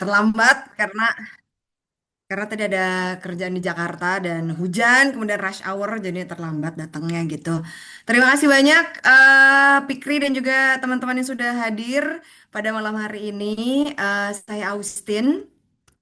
terlambat karena tadi ada kerjaan di Jakarta dan hujan, kemudian rush hour, jadi terlambat datangnya gitu. Terima kasih banyak Pikri dan juga teman-teman yang sudah hadir pada malam hari ini. Saya Austin.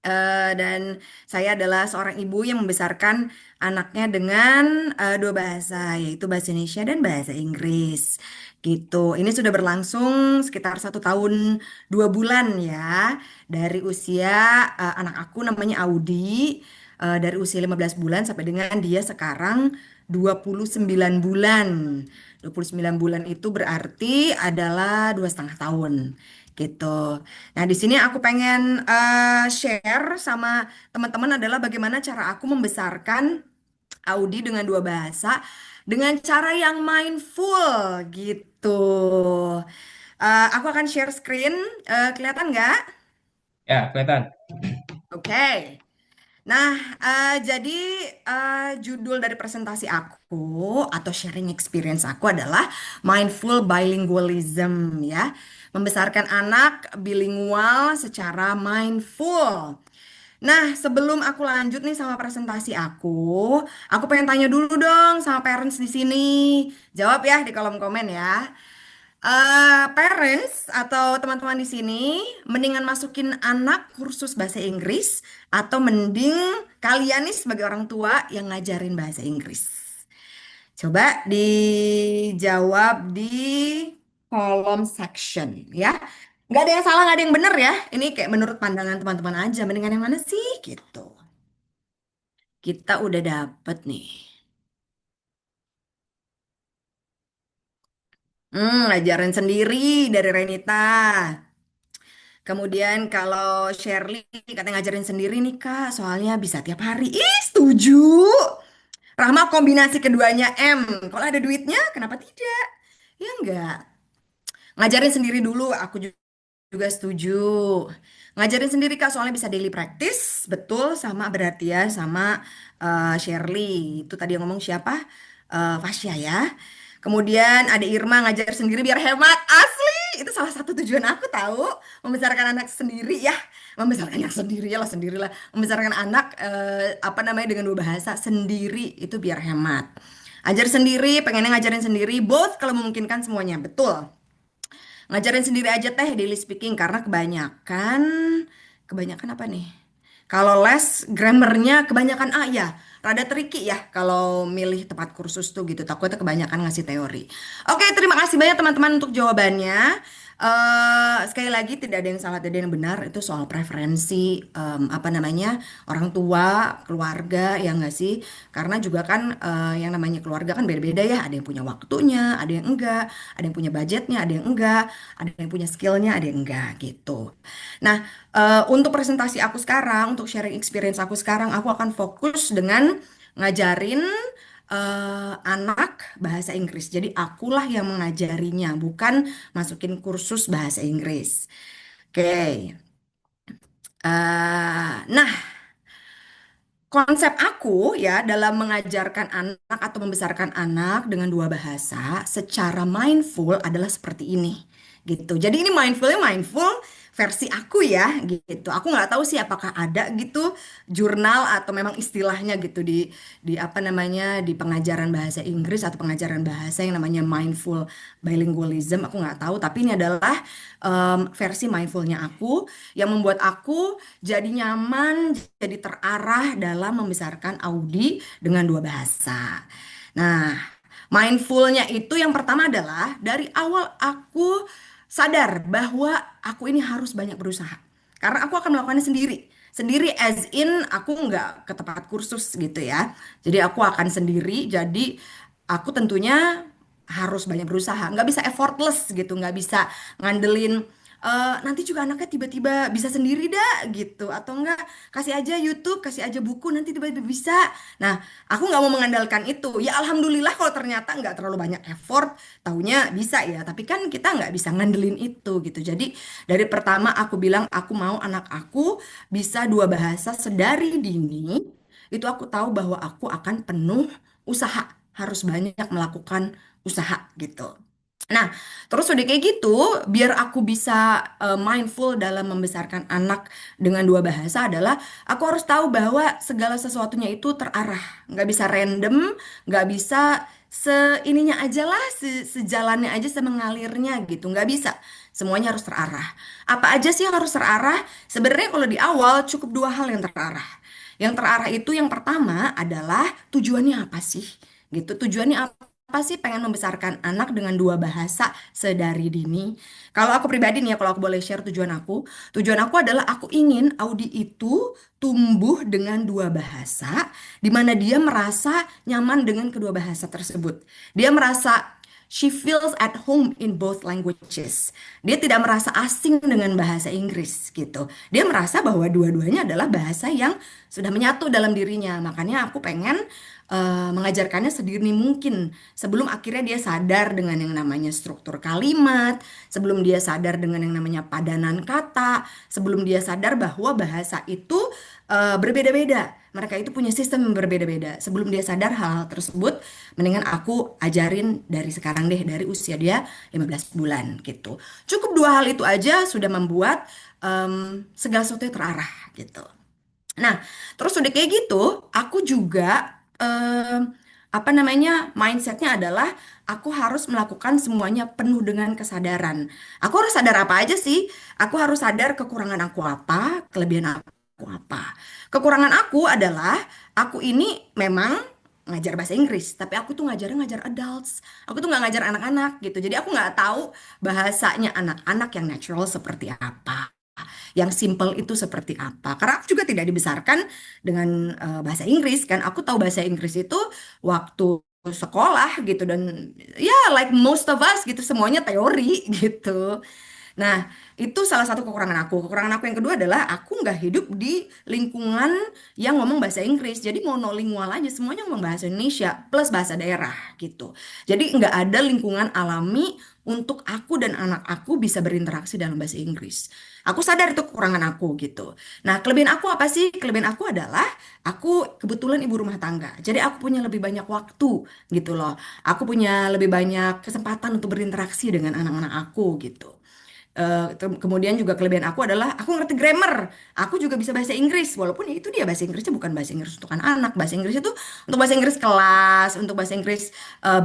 Dan saya adalah seorang ibu yang membesarkan anaknya dengan dua bahasa, yaitu bahasa Indonesia dan bahasa Inggris. Gitu. Ini sudah berlangsung sekitar 1 tahun 2 bulan ya, dari usia anak aku namanya Audi, dari usia 15 bulan sampai dengan dia sekarang 29 bulan. 29 bulan itu berarti adalah 2,5 tahun gitu. Nah, di sini aku pengen share sama teman-teman adalah bagaimana cara aku membesarkan Audi dengan dua bahasa dengan cara yang mindful gitu. Aku akan share screen, kelihatan nggak? Ya, kelihatan. Oke. Nah, jadi judul dari presentasi aku atau sharing experience aku adalah Mindful Bilingualism ya. Membesarkan anak bilingual secara mindful. Nah, sebelum aku lanjut nih sama presentasi aku pengen tanya dulu dong sama parents di sini. Jawab ya di kolom komen ya. Parents atau teman-teman di sini, mendingan masukin anak kursus bahasa Inggris atau mending kalian nih sebagai orang tua yang ngajarin bahasa Inggris? Coba dijawab di kolom section ya. Nggak ada yang salah, nggak ada yang benar ya. Ini kayak menurut pandangan teman-teman aja. Mendingan yang mana sih gitu. Kita udah dapet nih. Ngajarin sendiri dari Renita. Kemudian kalau Shirley katanya ngajarin sendiri nih Kak, soalnya bisa tiap hari. Ih, setuju. Rahma kombinasi keduanya M. Kalau ada duitnya, kenapa tidak? Ya enggak. Ngajarin sendiri dulu, aku juga setuju. Ngajarin sendiri Kak, soalnya bisa daily practice, betul sama berarti ya sama Shirley. Itu tadi yang ngomong siapa? Fasya ya. Kemudian ada Irma ngajar sendiri biar hemat. Asli, itu salah satu tujuan aku tahu, membesarkan anak sendiri ya. Membesarkan anak sendiri ya lah sendirilah. Membesarkan anak apa namanya dengan dua bahasa sendiri itu biar hemat. Ajar sendiri, pengennya ngajarin sendiri, both kalau memungkinkan semuanya, betul. Ngajarin sendiri aja teh daily speaking karena kebanyakan apa nih? Kalau les grammarnya kebanyakan ya, rada tricky ya kalau milih tempat kursus tuh gitu. Takutnya kebanyakan ngasih teori. Oke, terima kasih banyak teman-teman untuk jawabannya. Sekali lagi tidak ada yang salah, tidak ada yang benar. Itu soal preferensi apa namanya orang tua, keluarga ya nggak sih? Karena juga kan yang namanya keluarga kan beda-beda ya. Ada yang punya waktunya, ada yang enggak, ada yang punya budgetnya, ada yang enggak, ada yang punya skillnya, ada yang enggak gitu. Nah, untuk presentasi aku sekarang, untuk sharing experience aku sekarang, aku akan fokus dengan ngajarin anak bahasa Inggris. Jadi akulah yang mengajarinya, bukan masukin kursus bahasa Inggris. Oke. Nah, konsep aku ya dalam mengajarkan anak atau membesarkan anak dengan dua bahasa secara mindful adalah seperti ini gitu. Jadi ini mindfulnya mindful versi aku ya gitu. Aku nggak tahu sih apakah ada gitu jurnal atau memang istilahnya gitu di apa namanya di pengajaran bahasa Inggris atau pengajaran bahasa yang namanya mindful bilingualism. Aku nggak tahu. Tapi ini adalah versi mindfulnya aku yang membuat aku jadi nyaman, jadi terarah dalam membesarkan Audi dengan dua bahasa. Nah, mindfulnya itu yang pertama adalah dari awal aku sadar bahwa aku ini harus banyak berusaha. Karena aku akan melakukannya sendiri. Sendiri as in aku nggak ke tempat kursus gitu ya. Jadi aku akan sendiri, jadi aku tentunya harus banyak berusaha. Nggak bisa effortless gitu, nggak bisa ngandelin nanti juga anaknya tiba-tiba bisa sendiri dah gitu atau enggak kasih aja YouTube kasih aja buku nanti tiba-tiba bisa. Nah, aku nggak mau mengandalkan itu ya, alhamdulillah kalau ternyata nggak terlalu banyak effort taunya bisa ya, tapi kan kita nggak bisa ngandelin itu gitu. Jadi dari pertama aku bilang aku mau anak aku bisa dua bahasa sedari dini, itu aku tahu bahwa aku akan penuh usaha, harus banyak melakukan usaha gitu. Nah, terus udah kayak gitu, biar aku bisa mindful dalam membesarkan anak dengan dua bahasa adalah aku harus tahu bahwa segala sesuatunya itu terarah, nggak bisa random, nggak bisa seininya aja lah, sejalannya aja, semengalirnya gitu, nggak bisa. Semuanya harus terarah. Apa aja sih yang harus terarah? Sebenarnya kalau di awal cukup dua hal yang terarah. Yang terarah itu yang pertama adalah tujuannya apa sih? Gitu, tujuannya apa sih pengen membesarkan anak dengan dua bahasa sedari dini? Kalau aku pribadi nih ya, kalau aku boleh share tujuan aku adalah aku ingin Audi itu tumbuh dengan dua bahasa, di mana dia merasa nyaman dengan kedua bahasa tersebut. Dia merasa she feels at home in both languages. Dia tidak merasa asing dengan bahasa Inggris gitu. Dia merasa bahwa dua-duanya adalah bahasa yang sudah menyatu dalam dirinya. Makanya aku pengen mengajarkannya sedini mungkin sebelum akhirnya dia sadar dengan yang namanya struktur kalimat, sebelum dia sadar dengan yang namanya padanan kata, sebelum dia sadar bahwa bahasa itu berbeda-beda. Mereka itu punya sistem yang berbeda-beda. Sebelum dia sadar hal tersebut, mendingan aku ajarin dari sekarang deh, dari usia dia 15 bulan gitu. Cukup dua hal itu aja sudah membuat segala sesuatu terarah gitu. Nah, terus udah kayak gitu, aku juga apa namanya mindsetnya adalah aku harus melakukan semuanya penuh dengan kesadaran. Aku harus sadar apa aja sih? Aku harus sadar kekurangan aku apa, kelebihan aku apa. Kekurangan aku adalah aku ini memang ngajar bahasa Inggris, tapi aku tuh ngajarnya ngajar adults. Aku tuh nggak ngajar anak-anak gitu. Jadi aku nggak tahu bahasanya anak-anak yang natural seperti apa, yang simple itu seperti apa. Karena aku juga tidak dibesarkan dengan bahasa Inggris kan. Aku tahu bahasa Inggris itu waktu sekolah gitu dan ya like most of us gitu semuanya teori gitu. Nah, itu salah satu kekurangan aku. Kekurangan aku yang kedua adalah aku nggak hidup di lingkungan yang ngomong bahasa Inggris. Jadi monolingual aja, semuanya ngomong bahasa Indonesia plus bahasa daerah gitu. Jadi nggak ada lingkungan alami untuk aku dan anak aku bisa berinteraksi dalam bahasa Inggris. Aku sadar itu kekurangan aku gitu. Nah, kelebihan aku apa sih? Kelebihan aku adalah aku kebetulan ibu rumah tangga. Jadi aku punya lebih banyak waktu gitu loh. Aku punya lebih banyak kesempatan untuk berinteraksi dengan anak-anak aku gitu. Kemudian juga kelebihan aku adalah aku ngerti grammar. Aku juga bisa bahasa Inggris, walaupun ya itu dia bahasa Inggrisnya bukan bahasa Inggris untuk anak-anak. Bahasa Inggris itu untuk bahasa Inggris kelas, untuk bahasa Inggris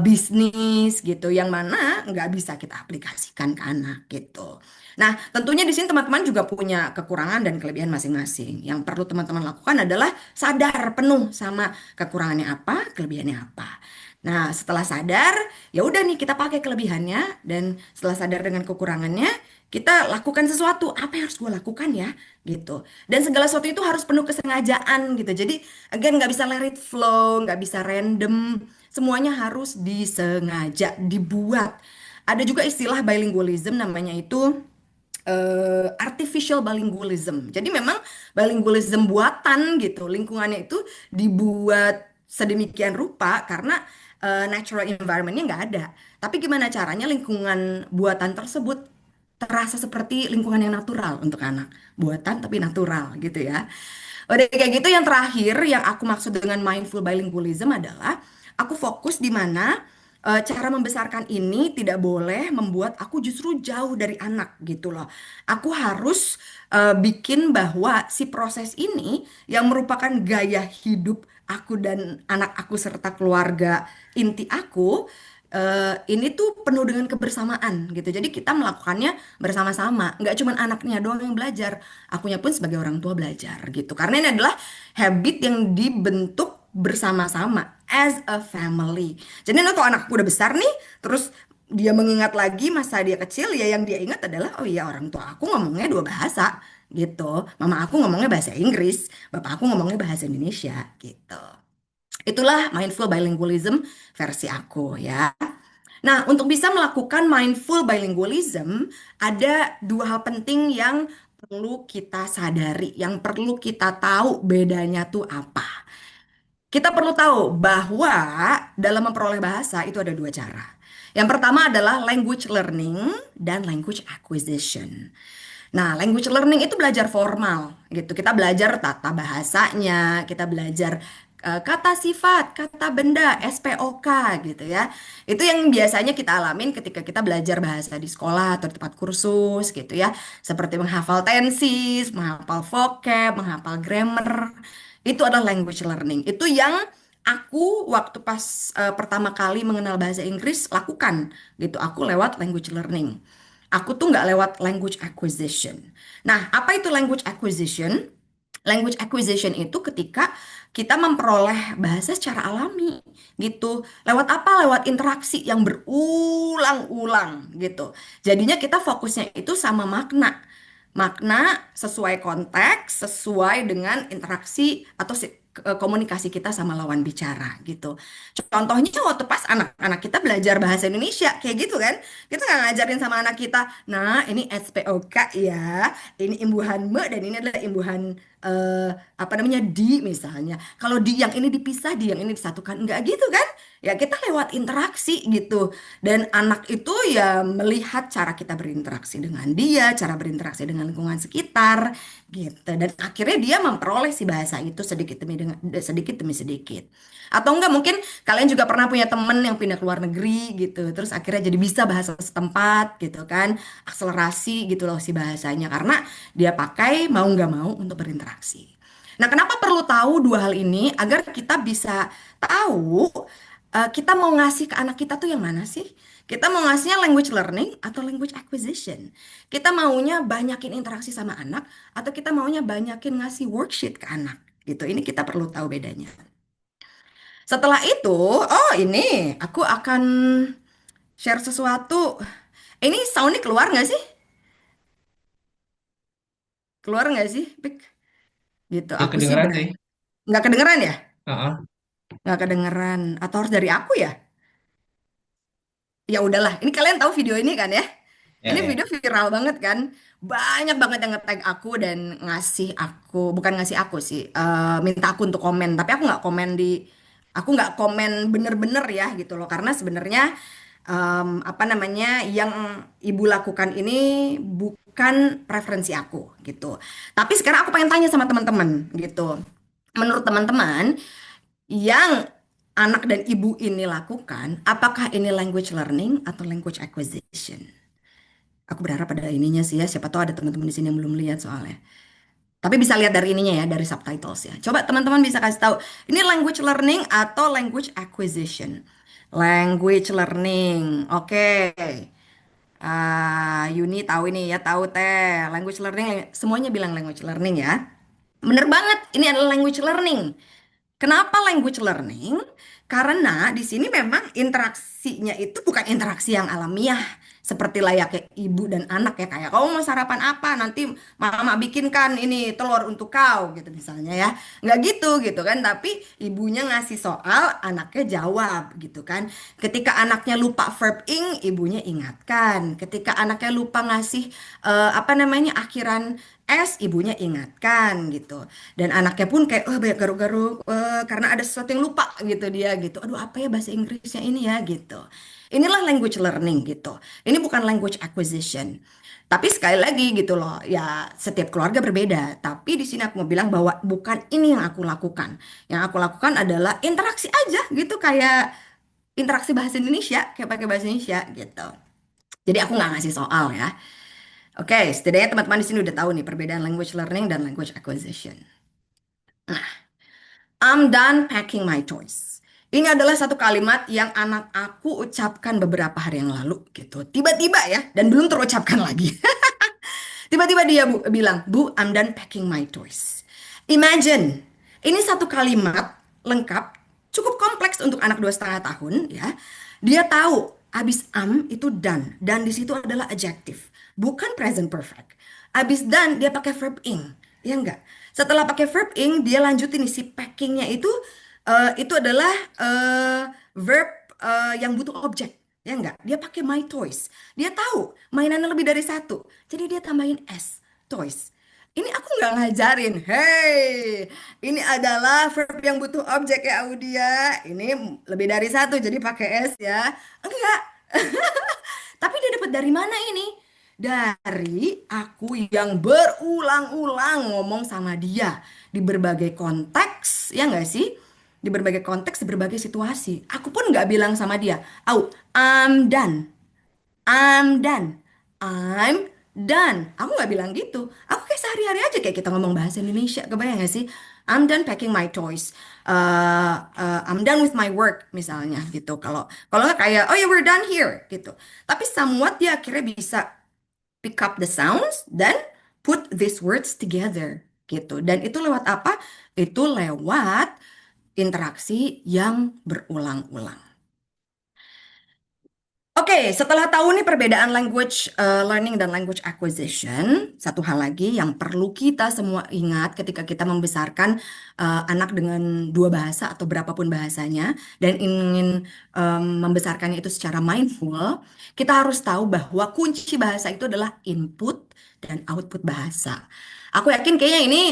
bisnis gitu, yang mana nggak bisa kita aplikasikan ke anak gitu. Nah, tentunya di sini teman-teman juga punya kekurangan dan kelebihan masing-masing. Yang perlu teman-teman lakukan adalah sadar penuh sama kekurangannya apa, kelebihannya apa. Nah, setelah sadar, ya udah nih kita pakai kelebihannya dan setelah sadar dengan kekurangannya, kita lakukan sesuatu. Apa yang harus gue lakukan ya? Gitu. Dan segala sesuatu itu harus penuh kesengajaan gitu. Jadi, again nggak bisa let it flow, nggak bisa random. Semuanya harus disengaja, dibuat. Ada juga istilah bilingualism namanya itu artificial bilingualism. Jadi memang bilingualism buatan gitu. Lingkungannya itu dibuat sedemikian rupa karena natural environmentnya nggak ada. Tapi gimana caranya lingkungan buatan tersebut terasa seperti lingkungan yang natural untuk anak. Buatan tapi natural gitu ya. Udah kayak gitu yang terakhir yang aku maksud dengan mindful bilingualism adalah aku fokus di mana cara membesarkan ini tidak boleh membuat aku justru jauh dari anak gitu loh. Aku harus bikin bahwa si proses ini yang merupakan gaya hidup aku dan anak aku serta keluarga inti aku ini tuh penuh dengan kebersamaan gitu. Jadi kita melakukannya bersama-sama. Nggak cuma anaknya doang yang belajar, akunya pun sebagai orang tua belajar gitu. Karena ini adalah habit yang dibentuk bersama-sama as a family. Jadi nanti kalau anakku udah besar nih, terus dia mengingat lagi masa dia kecil, ya yang dia ingat adalah oh iya orang tua aku ngomongnya dua bahasa gitu. Mama aku ngomongnya bahasa Inggris, bapak aku ngomongnya bahasa Indonesia gitu. Itulah mindful bilingualism versi aku ya. Nah, untuk bisa melakukan mindful bilingualism, ada dua hal penting yang perlu kita sadari, yang perlu kita tahu bedanya tuh apa. Kita perlu tahu bahwa dalam memperoleh bahasa itu ada dua cara. Yang pertama adalah language learning dan language acquisition. Nah, language learning itu belajar formal gitu. Kita belajar tata bahasanya, kita belajar kata sifat, kata benda, SPOK gitu ya. Itu yang biasanya kita alamin ketika kita belajar bahasa di sekolah atau di tempat kursus gitu ya. Seperti menghafal tenses, menghafal vocab, menghafal grammar. Itu adalah language learning. Itu yang aku waktu pas pertama kali mengenal bahasa Inggris lakukan gitu. Aku lewat language learning. Aku tuh nggak lewat language acquisition. Nah, apa itu language acquisition? Language acquisition itu ketika kita memperoleh bahasa secara alami gitu. Lewat apa? Lewat interaksi yang berulang-ulang gitu. Jadinya kita fokusnya itu sama makna. Makna sesuai konteks, sesuai dengan interaksi atau komunikasi kita sama lawan bicara gitu. Contohnya waktu pas anak-anak kita belajar bahasa Indonesia kayak gitu kan. Kita nggak ngajarin sama anak kita, nah ini SPOK ya, ini imbuhan me dan ini adalah imbuhan apa namanya di misalnya. Kalau di yang ini dipisah, di yang ini disatukan, enggak gitu kan? Ya kita lewat interaksi gitu. Dan anak itu ya melihat cara kita berinteraksi dengan dia, cara berinteraksi dengan lingkungan sekitar gitu. Dan akhirnya dia memperoleh si bahasa itu sedikit demi sedikit. Atau enggak mungkin kalian juga pernah punya temen yang pindah ke luar negeri gitu. Terus akhirnya jadi bisa bahasa setempat gitu kan. Akselerasi gitu loh si bahasanya karena dia pakai mau nggak mau untuk berinteraksi. Nah, kenapa perlu tahu dua hal ini? Agar kita bisa tahu kita mau ngasih ke anak kita tuh yang mana sih? Kita mau ngasihnya language learning atau language acquisition? Kita maunya banyakin interaksi sama anak atau kita maunya banyakin ngasih worksheet ke anak? Gitu. Ini kita perlu tahu bedanya. Setelah itu, oh ini aku akan share sesuatu. Ini soundnya keluar nggak sih? Keluar nggak sih, Pik? Gitu. Ya Aku sih kedengeran sih. berani. Nggak kedengeran ya? Heeh. Nggak kedengeran. Atau harus dari aku ya? Ya udahlah. Ini kalian tahu video ini kan ya? Ya, Ini ya. video viral banget kan? Banyak banget yang nge-tag aku dan ngasih aku, bukan ngasih aku sih, minta aku untuk komen. Tapi aku nggak komen bener-bener ya gitu loh. Karena sebenarnya apa namanya, yang ibu lakukan ini bukan preferensi aku gitu. Tapi sekarang aku pengen tanya sama teman-teman gitu. Menurut teman-teman, yang anak dan ibu ini lakukan, apakah ini language learning atau language acquisition? Aku berharap ada ininya sih ya, siapa tahu ada teman-teman di sini yang belum lihat soalnya. Tapi bisa lihat dari ininya ya, dari subtitles ya. Coba teman-teman bisa kasih tahu, ini language learning atau language acquisition? Language learning, oke. Yuni tahu ini ya, tahu teh. Language learning, semuanya bilang language learning ya. Bener banget, ini adalah language learning. Kenapa language learning? Karena di sini memang interaksinya itu bukan interaksi yang alamiah seperti layaknya ibu dan anak ya, kayak kamu mau sarapan apa nanti mama bikinkan ini telur untuk kau gitu misalnya ya, nggak gitu kan, tapi ibunya ngasih soal anaknya jawab gitu kan. Ketika anaknya lupa verb ing, ibunya ingatkan. Ketika anaknya lupa ngasih apa namanya akhiran S, ibunya ingatkan gitu. Dan anaknya pun kayak, oh banyak garuk-garuk, karena ada sesuatu yang lupa gitu dia gitu. Aduh apa ya bahasa Inggrisnya ini ya gitu. Inilah language learning gitu. Ini bukan language acquisition. Tapi sekali lagi gitu loh, ya setiap keluarga berbeda. Tapi di sini aku mau bilang bahwa bukan ini yang aku lakukan. Yang aku lakukan adalah interaksi aja gitu, kayak interaksi bahasa Indonesia, kayak pakai bahasa Indonesia gitu. Jadi aku nggak ngasih soal ya. Oke, setidaknya teman-teman di sini udah tahu nih perbedaan language learning dan language acquisition. I'm done packing my toys. Ini adalah satu kalimat yang anak aku ucapkan beberapa hari yang lalu gitu. Tiba-tiba ya, dan belum terucapkan lagi. Tiba-tiba dia bilang, Bu, I'm done packing my toys. Imagine, ini satu kalimat lengkap, cukup kompleks untuk anak 2,5 tahun ya. Dia tahu abis itu done, dan di situ adalah adjective, bukan present perfect. Abis done dia pakai verb ing, ya enggak? Setelah pakai verb ing, dia lanjutin nih si packingnya itu adalah verb yang butuh objek. Ya enggak, dia pakai my toys. Dia tahu mainannya lebih dari satu. Jadi dia tambahin S, toys. Ini aku nggak ngajarin. Hey, ini adalah verb yang butuh objek ya Audia. Ini lebih dari satu, jadi pakai S ya. Enggak. Tapi dia dapat dari mana ini? Dari aku yang berulang-ulang ngomong sama dia di berbagai konteks, ya nggak sih? di berbagai konteks, di berbagai situasi. Aku pun nggak bilang sama dia, "Oh, I'm done. I'm done. I'm done." Aku nggak bilang gitu. Aku kayak sehari-hari aja kayak kita ngomong bahasa Indonesia. Kebayang gak sih? I'm done packing my toys. I'm done with my work misalnya gitu. Kalau kalau nggak kayak, "Oh ya, we're done here," gitu. Tapi somewhat dia akhirnya bisa pick up the sounds dan put these words together gitu. Dan itu lewat apa? Itu lewat interaksi yang berulang-ulang. Oke, setelah tahu nih perbedaan language learning dan language acquisition, satu hal lagi yang perlu kita semua ingat ketika kita membesarkan anak dengan dua bahasa atau berapapun bahasanya dan ingin membesarkannya itu secara mindful, kita harus tahu bahwa kunci bahasa itu adalah input dan output bahasa. Aku yakin kayaknya ini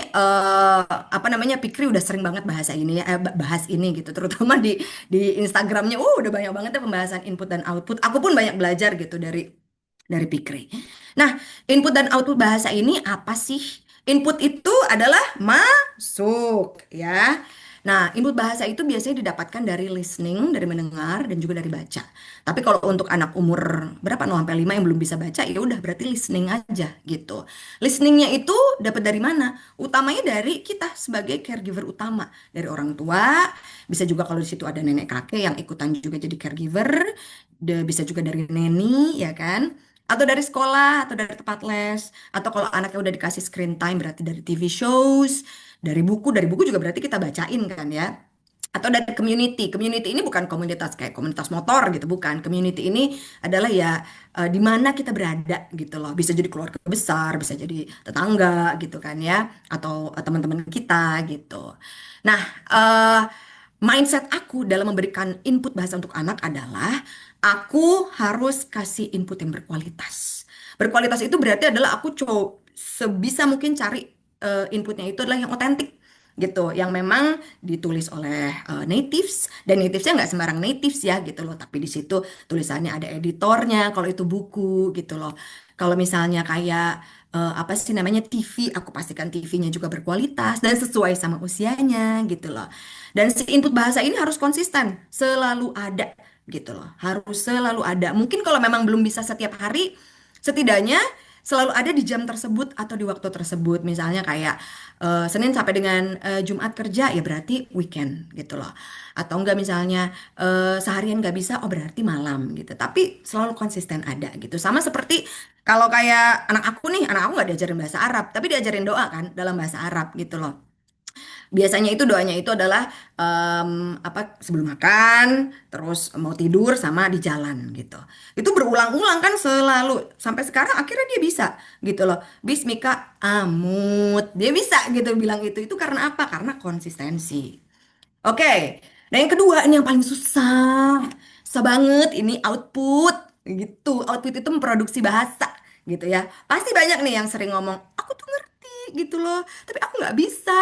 apa namanya Pikri udah sering banget bahasa ini ya, bahas ini gitu, terutama di Instagramnya, udah banyak banget ya pembahasan input dan output. Aku pun banyak belajar gitu dari Pikri. Nah, input dan output bahasa ini apa sih? Input itu adalah masuk, ya. Nah, input bahasa itu biasanya didapatkan dari listening, dari mendengar, dan juga dari baca. Tapi kalau untuk anak umur berapa, 0 sampai 5 yang belum bisa baca, ya udah berarti listening aja gitu. Listeningnya itu dapat dari mana? Utamanya dari kita sebagai caregiver utama, dari orang tua, bisa juga kalau di situ ada nenek kakek yang ikutan juga jadi caregiver, bisa juga dari neni, ya kan? Atau dari sekolah, atau dari tempat les, atau kalau anaknya udah dikasih screen time berarti dari TV shows, dari buku juga berarti kita bacain kan ya. Atau dari community. Community ini bukan komunitas kayak komunitas motor gitu, bukan. Community ini adalah ya di mana kita berada gitu loh. Bisa jadi keluarga besar, bisa jadi tetangga gitu kan ya, atau teman-teman kita gitu. Nah, eh, mindset aku dalam memberikan input bahasa untuk anak adalah aku harus kasih input yang berkualitas. Berkualitas itu berarti adalah aku coba sebisa mungkin cari inputnya itu adalah yang otentik gitu, yang memang ditulis oleh natives, dan nativesnya nggak sembarang natives ya gitu loh, tapi di situ tulisannya ada editornya kalau itu buku gitu loh. Kalau misalnya kayak apa sih namanya TV, aku pastikan TV-nya juga berkualitas dan sesuai sama usianya gitu loh. Dan si input bahasa ini harus konsisten, selalu ada gitu loh, harus selalu ada. Mungkin kalau memang belum bisa setiap hari, setidaknya selalu ada di jam tersebut atau di waktu tersebut. Misalnya kayak Senin sampai dengan Jumat kerja, ya berarti weekend gitu loh. Atau enggak misalnya seharian nggak bisa, oh berarti malam gitu. Tapi selalu konsisten ada gitu. Sama seperti kalau kayak anak aku nggak diajarin bahasa Arab, tapi diajarin doa kan dalam bahasa Arab gitu loh. Biasanya itu doanya itu adalah apa, sebelum makan, terus mau tidur sama di jalan gitu. Itu berulang-ulang kan selalu sampai sekarang akhirnya dia bisa gitu loh. Bismika amut. Dia bisa gitu bilang itu. Itu karena apa? Karena konsistensi. Oke. Nah, yang kedua ini yang paling susah. Susah banget ini output gitu. Output itu memproduksi bahasa gitu ya. Pasti banyak nih yang sering ngomong, "Aku tuh ngerti gitu loh, tapi aku nggak bisa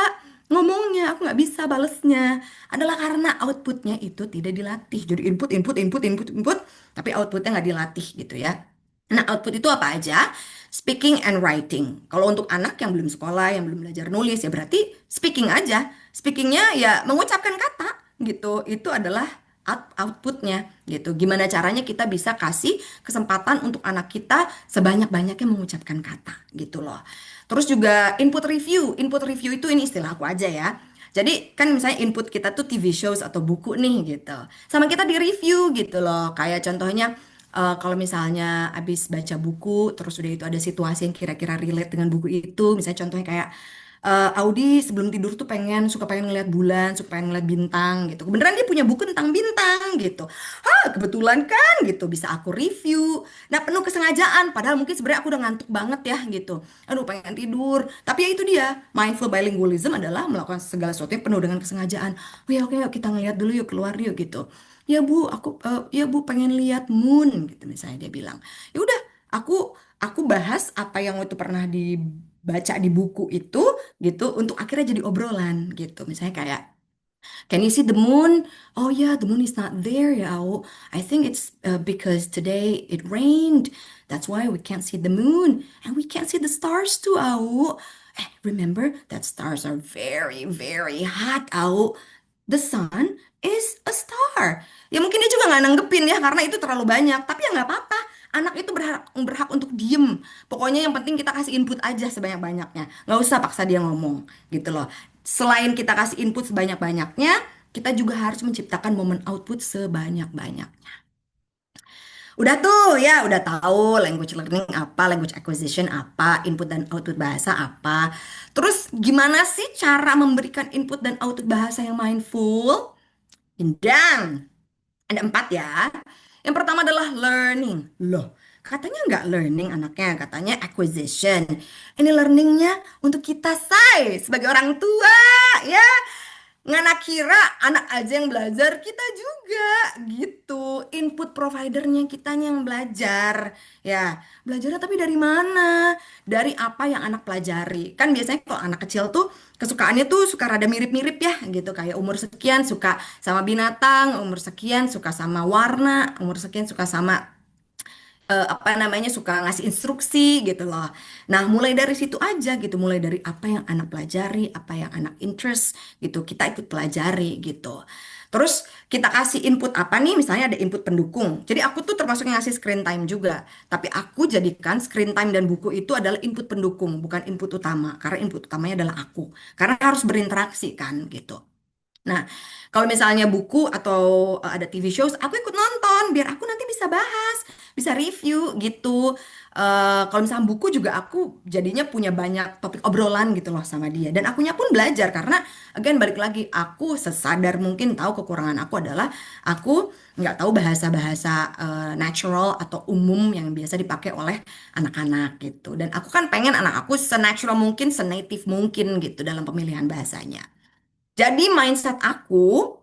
ngomongnya, aku nggak bisa balesnya." Adalah karena outputnya itu tidak dilatih. Jadi input, input, input, input, input, tapi outputnya nggak dilatih gitu ya. Nah, output itu apa aja? Speaking and writing. Kalau untuk anak yang belum sekolah, yang belum belajar nulis, ya berarti speaking aja. Speakingnya ya mengucapkan kata gitu. Itu adalah outputnya gitu. Gimana caranya kita bisa kasih kesempatan untuk anak kita sebanyak-banyaknya mengucapkan kata gitu loh. Terus juga input review. Input review itu ini istilah aku aja ya. Jadi kan misalnya input kita tuh TV shows atau buku nih gitu. Sama kita di review gitu loh. Kayak contohnya kalau misalnya abis baca buku, terus udah itu ada situasi yang kira-kira relate dengan buku itu, misalnya contohnya kayak Audi sebelum tidur tuh suka pengen ngeliat bulan, suka pengen ngeliat bintang gitu. Kebenaran dia punya buku tentang bintang gitu. Kebetulan kan gitu bisa aku review. Nah, penuh kesengajaan, padahal mungkin sebenarnya aku udah ngantuk banget ya gitu. Aduh, pengen tidur. Tapi ya itu dia, mindful bilingualism adalah melakukan segala sesuatu yang penuh dengan kesengajaan. Oh ya, oke, yuk kita ngeliat dulu yuk, keluar yuk gitu. Ya Bu, ya Bu pengen lihat moon gitu misalnya dia bilang. Ya udah, aku bahas apa yang itu pernah dibaca di buku itu gitu untuk akhirnya jadi obrolan gitu. Misalnya kayak, "Can you see the moon?" "Oh yeah, the moon is not there ya. Au. I think it's because today it rained. That's why we can't see the moon and we can't see the stars too, Au. Remember that stars are very very hot, Au. The sun is a star. Ya mungkin dia juga nggak nanggepin ya karena itu terlalu banyak. Tapi ya nggak apa-apa. Anak itu berhak untuk diem. Pokoknya yang penting kita kasih input aja sebanyak-banyaknya. Nggak usah paksa dia ngomong gitu loh. Selain kita kasih input sebanyak-banyaknya, kita juga harus menciptakan momen output sebanyak-banyak. Udah tuh ya, udah tahu language learning apa, language acquisition apa, input dan output bahasa apa. Terus gimana sih cara memberikan input dan output bahasa yang mindful? Dan ada 4 ya. Yang pertama adalah learning. Loh, katanya nggak learning anaknya, katanya acquisition. Ini learningnya untuk kita say sebagai orang tua ya. Ngana kira anak aja yang belajar, kita juga gitu. Input providernya kitanya yang belajar. Ya, belajarnya tapi dari mana? Dari apa yang anak pelajari. Kan biasanya kalau anak kecil tuh kesukaannya tuh suka rada mirip-mirip ya gitu. Kayak umur sekian suka sama binatang, umur sekian suka sama warna, umur sekian suka sama apa namanya suka ngasih instruksi gitu loh. Nah, mulai dari situ aja gitu, mulai dari apa yang anak pelajari, apa yang anak interest gitu, kita ikut pelajari gitu. Terus kita kasih input apa nih? Misalnya ada input pendukung. Jadi aku tuh termasuk yang ngasih screen time juga. Tapi aku jadikan screen time dan buku itu adalah input pendukung, bukan input utama. Karena input utamanya adalah aku. Karena harus berinteraksi kan gitu. Nah, kalau misalnya buku atau ada TV shows, aku ikut nonton biar aku nanti bisa bahas, bisa review gitu. Kalau misalnya buku juga aku jadinya punya banyak topik obrolan gitu loh sama dia. Dan akunya pun belajar karena, again balik lagi, aku sesadar mungkin tahu kekurangan aku adalah aku nggak tahu bahasa-bahasa natural atau umum yang biasa dipakai oleh anak-anak gitu. Dan aku kan pengen anak aku se-natural mungkin, se-native mungkin gitu dalam pemilihan bahasanya. Jadi mindset aku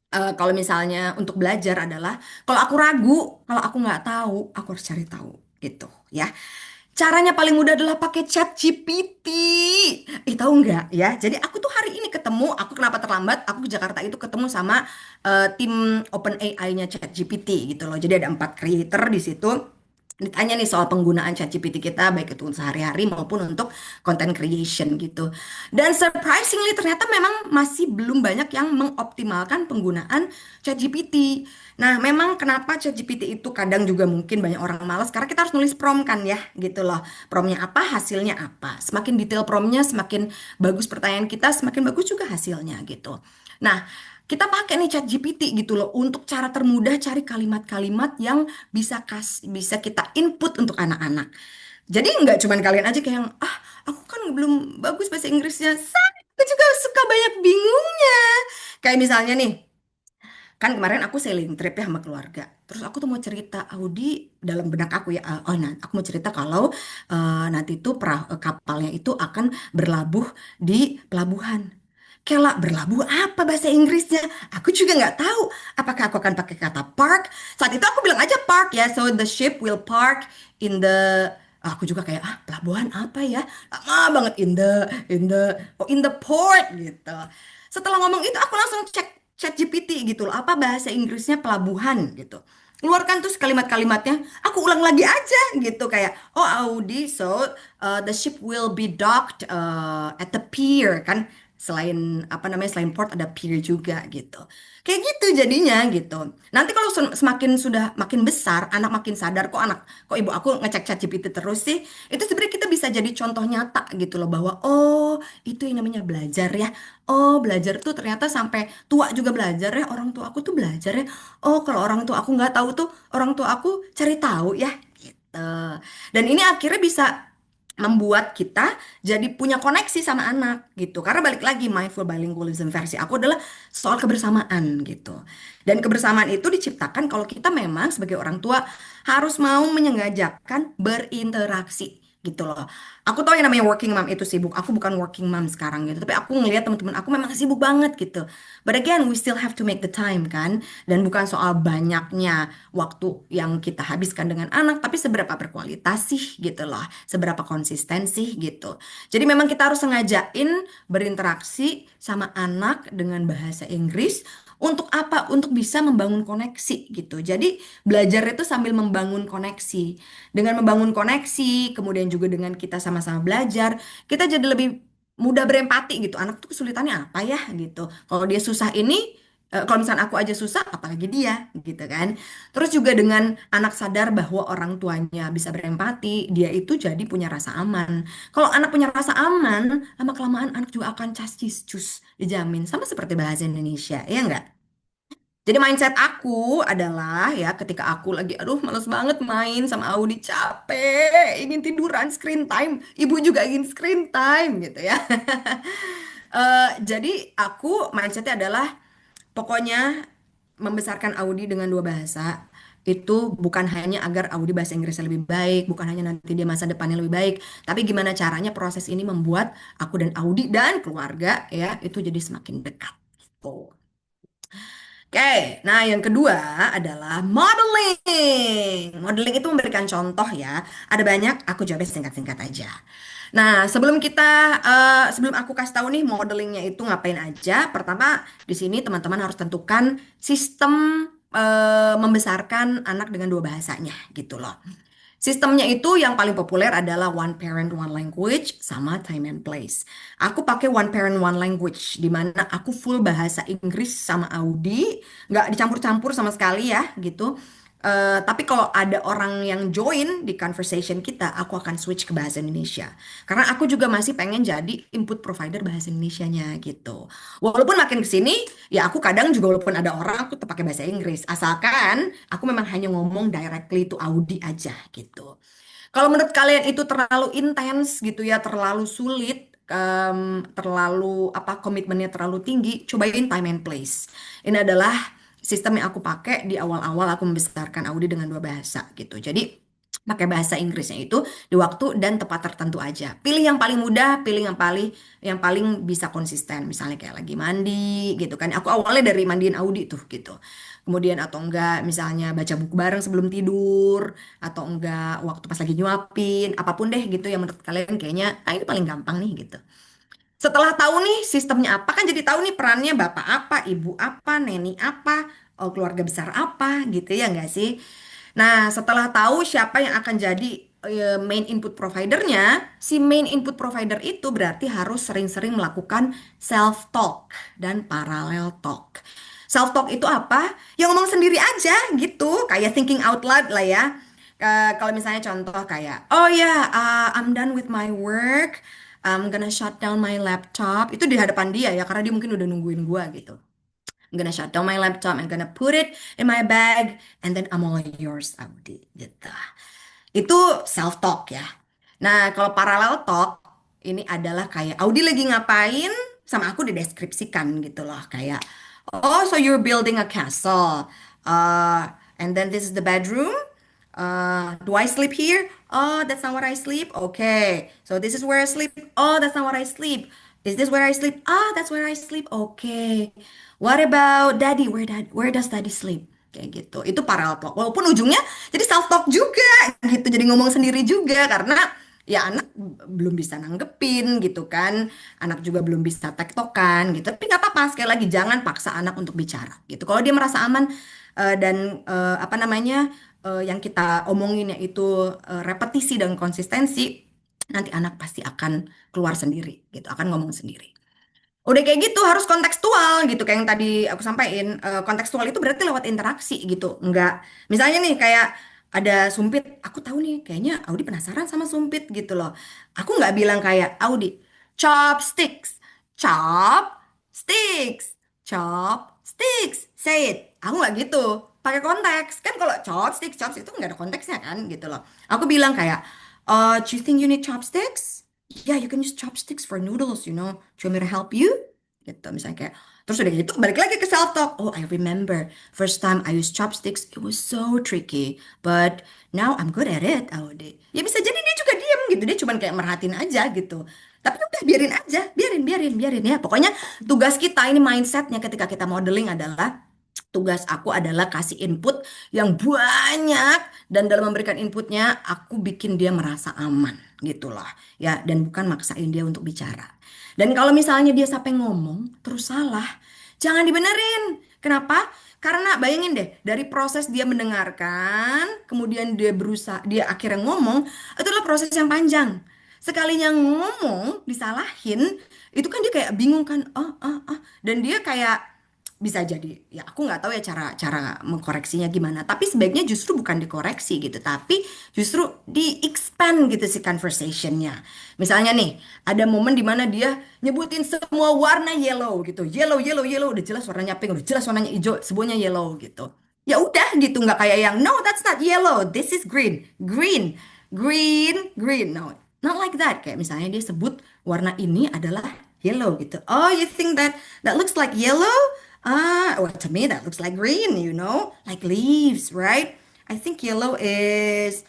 kalau misalnya untuk belajar adalah kalau aku ragu, kalau aku nggak tahu, aku harus cari tahu gitu ya. Caranya paling mudah adalah pakai chat GPT. Tahu nggak ya? Jadi aku tuh hari ini ketemu, aku kenapa terlambat? Aku ke Jakarta itu ketemu sama tim OpenAI-nya chat GPT gitu loh. Jadi ada 4 creator di situ. Ditanya nih soal penggunaan ChatGPT kita baik itu untuk sehari-hari maupun untuk content creation gitu. Dan surprisingly ternyata memang masih belum banyak yang mengoptimalkan penggunaan ChatGPT. Nah, memang kenapa ChatGPT itu kadang juga mungkin banyak orang malas karena kita harus nulis prompt kan ya, gitu loh. Promptnya apa, hasilnya apa. Semakin detail promptnya, semakin bagus pertanyaan kita, semakin bagus juga hasilnya gitu. Nah, kita pakai nih ChatGPT gitu loh untuk cara termudah cari kalimat-kalimat yang bisa kita input untuk anak-anak. Jadi nggak cuman kalian aja kayak yang, aku kan belum bagus bahasa Inggrisnya. Aku juga suka banyak bingungnya. Kayak misalnya nih, kan kemarin aku sailing trip ya sama keluarga. Terus aku tuh mau cerita Audi dalam benak aku ya. Nah, aku mau cerita kalau nanti tuh kapalnya itu akan berlabuh di pelabuhan. Kela berlabuh apa bahasa Inggrisnya? Aku juga nggak tahu. Apakah aku akan pakai kata park? Saat itu aku bilang aja park ya. So the ship will park in the. Aku juga kayak pelabuhan apa ya? Lama banget in the port gitu. Setelah ngomong itu aku langsung cek ChatGPT gitu loh. Apa bahasa Inggrisnya pelabuhan gitu. Keluarkan terus kalimat-kalimatnya. Aku ulang lagi aja gitu kayak Audi, so the ship will be docked at the pier kan. Selain apa namanya selain port ada pier juga gitu. Kayak gitu jadinya gitu. Nanti kalau semakin sudah makin besar, anak makin sadar kok ibu aku ngecek ChatGPT terus sih. Itu sebenarnya kita bisa jadi contoh nyata gitu loh bahwa oh, itu yang namanya belajar ya. Oh, belajar tuh ternyata sampai tua juga belajar ya. Orang tua aku tuh belajar ya. Oh, kalau orang tua aku nggak tahu tuh, orang tua aku cari tahu ya gitu. Dan ini akhirnya bisa membuat kita jadi punya koneksi sama anak gitu. Karena balik lagi mindful bilingualism versi aku adalah soal kebersamaan gitu. Dan kebersamaan itu diciptakan kalau kita memang sebagai orang tua harus mau menyengajakan berinteraksi gitu loh. Aku tahu yang namanya working mom itu sibuk. Aku bukan working mom sekarang gitu, tapi aku ngelihat teman-teman aku memang sibuk banget gitu. But again, we still have to make the time kan. Dan bukan soal banyaknya waktu yang kita habiskan dengan anak, tapi seberapa berkualitas sih gitu loh. Seberapa konsisten sih gitu. Jadi memang kita harus sengajain berinteraksi sama anak dengan bahasa Inggris. Untuk apa? Untuk bisa membangun koneksi gitu. Jadi belajar itu sambil membangun koneksi. Dengan membangun koneksi, kemudian juga dengan kita sama-sama belajar, kita jadi lebih mudah berempati gitu. Anak tuh kesulitannya apa ya gitu. Kalau dia susah ini, kalau misalnya aku aja susah, apalagi dia gitu kan. Terus juga dengan anak sadar bahwa orang tuanya bisa berempati, dia itu jadi punya rasa aman. Kalau anak punya rasa aman, lama-kelamaan anak juga akan cas cis cus, dijamin. Sama seperti bahasa Indonesia, ya enggak? Jadi mindset aku adalah ya ketika aku lagi aduh males banget main sama Audi capek ingin tiduran screen time ibu juga ingin screen time gitu ya. Jadi aku mindsetnya adalah pokoknya membesarkan Audi dengan dua bahasa itu bukan hanya agar Audi bahasa Inggrisnya lebih baik, bukan hanya nanti dia masa depannya lebih baik, tapi gimana caranya proses ini membuat aku dan Audi dan keluarga ya itu jadi semakin dekat. Gitu. Oke, nah yang kedua adalah modeling. Modeling itu memberikan contoh ya. Ada banyak, aku jawabnya singkat-singkat aja. Nah, sebelum aku kasih tahu nih modelingnya itu ngapain aja. Pertama, di sini teman-teman harus tentukan sistem membesarkan anak dengan dua bahasanya gitu loh. Sistemnya itu yang paling populer adalah one parent one language sama time and place. Aku pakai one parent one language di mana aku full bahasa Inggris sama Audi, nggak dicampur-campur sama sekali ya gitu. Tapi kalau ada orang yang join di conversation kita, aku akan switch ke bahasa Indonesia. Karena aku juga masih pengen jadi input provider bahasa Indonesianya gitu. Walaupun makin ke sini, ya aku kadang juga walaupun ada orang, aku tetap pakai bahasa Inggris. Asalkan aku memang hanya ngomong directly to Audi aja gitu. Kalau menurut kalian itu terlalu intens gitu ya, terlalu sulit, terlalu apa komitmennya terlalu tinggi, cobain time and place. Ini adalah sistem yang aku pakai di awal-awal aku membesarkan Audi dengan dua bahasa gitu. Jadi pakai bahasa Inggrisnya itu di waktu dan tempat tertentu aja. Pilih yang paling mudah, pilih yang paling bisa konsisten. Misalnya kayak lagi mandi gitu kan. Aku awalnya dari mandiin Audi tuh gitu. Kemudian atau enggak misalnya baca buku bareng sebelum tidur atau enggak waktu pas lagi nyuapin, apapun deh gitu yang menurut kalian kayaknya ah ini paling gampang nih gitu. Setelah tahu nih sistemnya apa kan jadi tahu nih perannya bapak apa, ibu apa, neni apa, keluarga besar apa gitu ya enggak sih? Nah, setelah tahu siapa yang akan jadi main input providernya, si main input provider itu berarti harus sering-sering melakukan self talk dan parallel talk. Self talk itu apa? Ya ngomong sendiri aja gitu, kayak thinking out loud lah ya. Kalau misalnya contoh kayak, oh ya, I'm done with my work, I'm gonna shut down my laptop. Itu di hadapan dia ya, karena dia mungkin udah nungguin gua gitu. I'm gonna shut down my laptop, I'm gonna put it in my bag, and then I'm all yours, Audi. Gitu. Itu self talk ya. Nah, kalau parallel talk ini adalah kayak Audi lagi ngapain sama aku dideskripsikan gitu loh. Kayak, oh, so you're building a castle. And then this is the bedroom. Do I sleep here? Oh, that's not what I sleep. Okay. So this is where I sleep. Oh, that's not what I sleep. Is this where I sleep? Ah, that's where I sleep. Okay. What about daddy? Where does daddy sleep? Kayak gitu. Itu parallel talk. Walaupun ujungnya jadi self talk juga gitu. Jadi ngomong sendiri juga karena ya anak belum bisa nanggepin gitu kan. Anak juga belum bisa tektokan gitu. Tapi nggak apa-apa. Sekali lagi jangan paksa anak untuk bicara gitu. Kalau dia merasa aman dan apa namanya yang kita omongin yaitu repetisi dan konsistensi, nanti anak pasti akan keluar sendiri gitu, akan ngomong sendiri. Udah kayak gitu harus kontekstual gitu kayak yang tadi aku sampaikan. Kontekstual itu berarti lewat interaksi gitu. Enggak. Misalnya nih kayak ada sumpit, aku tahu nih kayaknya Audi penasaran sama sumpit gitu loh. Aku nggak bilang kayak Audi, chopsticks, chopsticks, chopsticks, say it. Aku nggak gitu. Pakai konteks. Kan kalau chopsticks itu nggak ada konteksnya kan gitu loh. Aku bilang kayak, do you think you need chopsticks? Yeah, you can use chopsticks for noodles, you know. Do you want me to help you? Gitu, misalnya kayak. Terus udah gitu, balik lagi ke self-talk. Oh, I remember. First time I used chopsticks, it was so tricky. But now I'm good at it. Oh, ya bisa jadi dia juga diem gitu. Dia cuman kayak merhatiin aja gitu. Tapi udah biarin aja. Biarin ya. Pokoknya tugas kita ini mindsetnya ketika kita modeling adalah tugas aku adalah kasih input yang banyak dan dalam memberikan inputnya aku bikin dia merasa aman gitu loh ya dan bukan maksain dia untuk bicara. Dan kalau misalnya dia sampai ngomong terus salah, jangan dibenerin. Kenapa? Karena bayangin deh dari proses dia mendengarkan, kemudian dia berusaha, dia akhirnya ngomong, itu adalah proses yang panjang. Sekalinya ngomong disalahin, itu kan dia kayak bingung kan, dan dia kayak bisa jadi ya aku nggak tahu ya cara cara mengkoreksinya gimana. Tapi sebaiknya justru bukan dikoreksi gitu, tapi justru di expand gitu si conversationnya. Misalnya nih, ada momen di mana dia nyebutin semua warna yellow gitu, yellow yellow yellow, udah jelas warnanya pink, udah jelas warnanya hijau, semuanya yellow gitu. Ya udah gitu, nggak kayak yang no that's not yellow, this is green, green, green, green. No, not like that. Kayak misalnya dia sebut warna ini adalah yellow gitu. Oh, you think that that looks like yellow? Well, to me that looks like green, like leaves, right? I think yellow is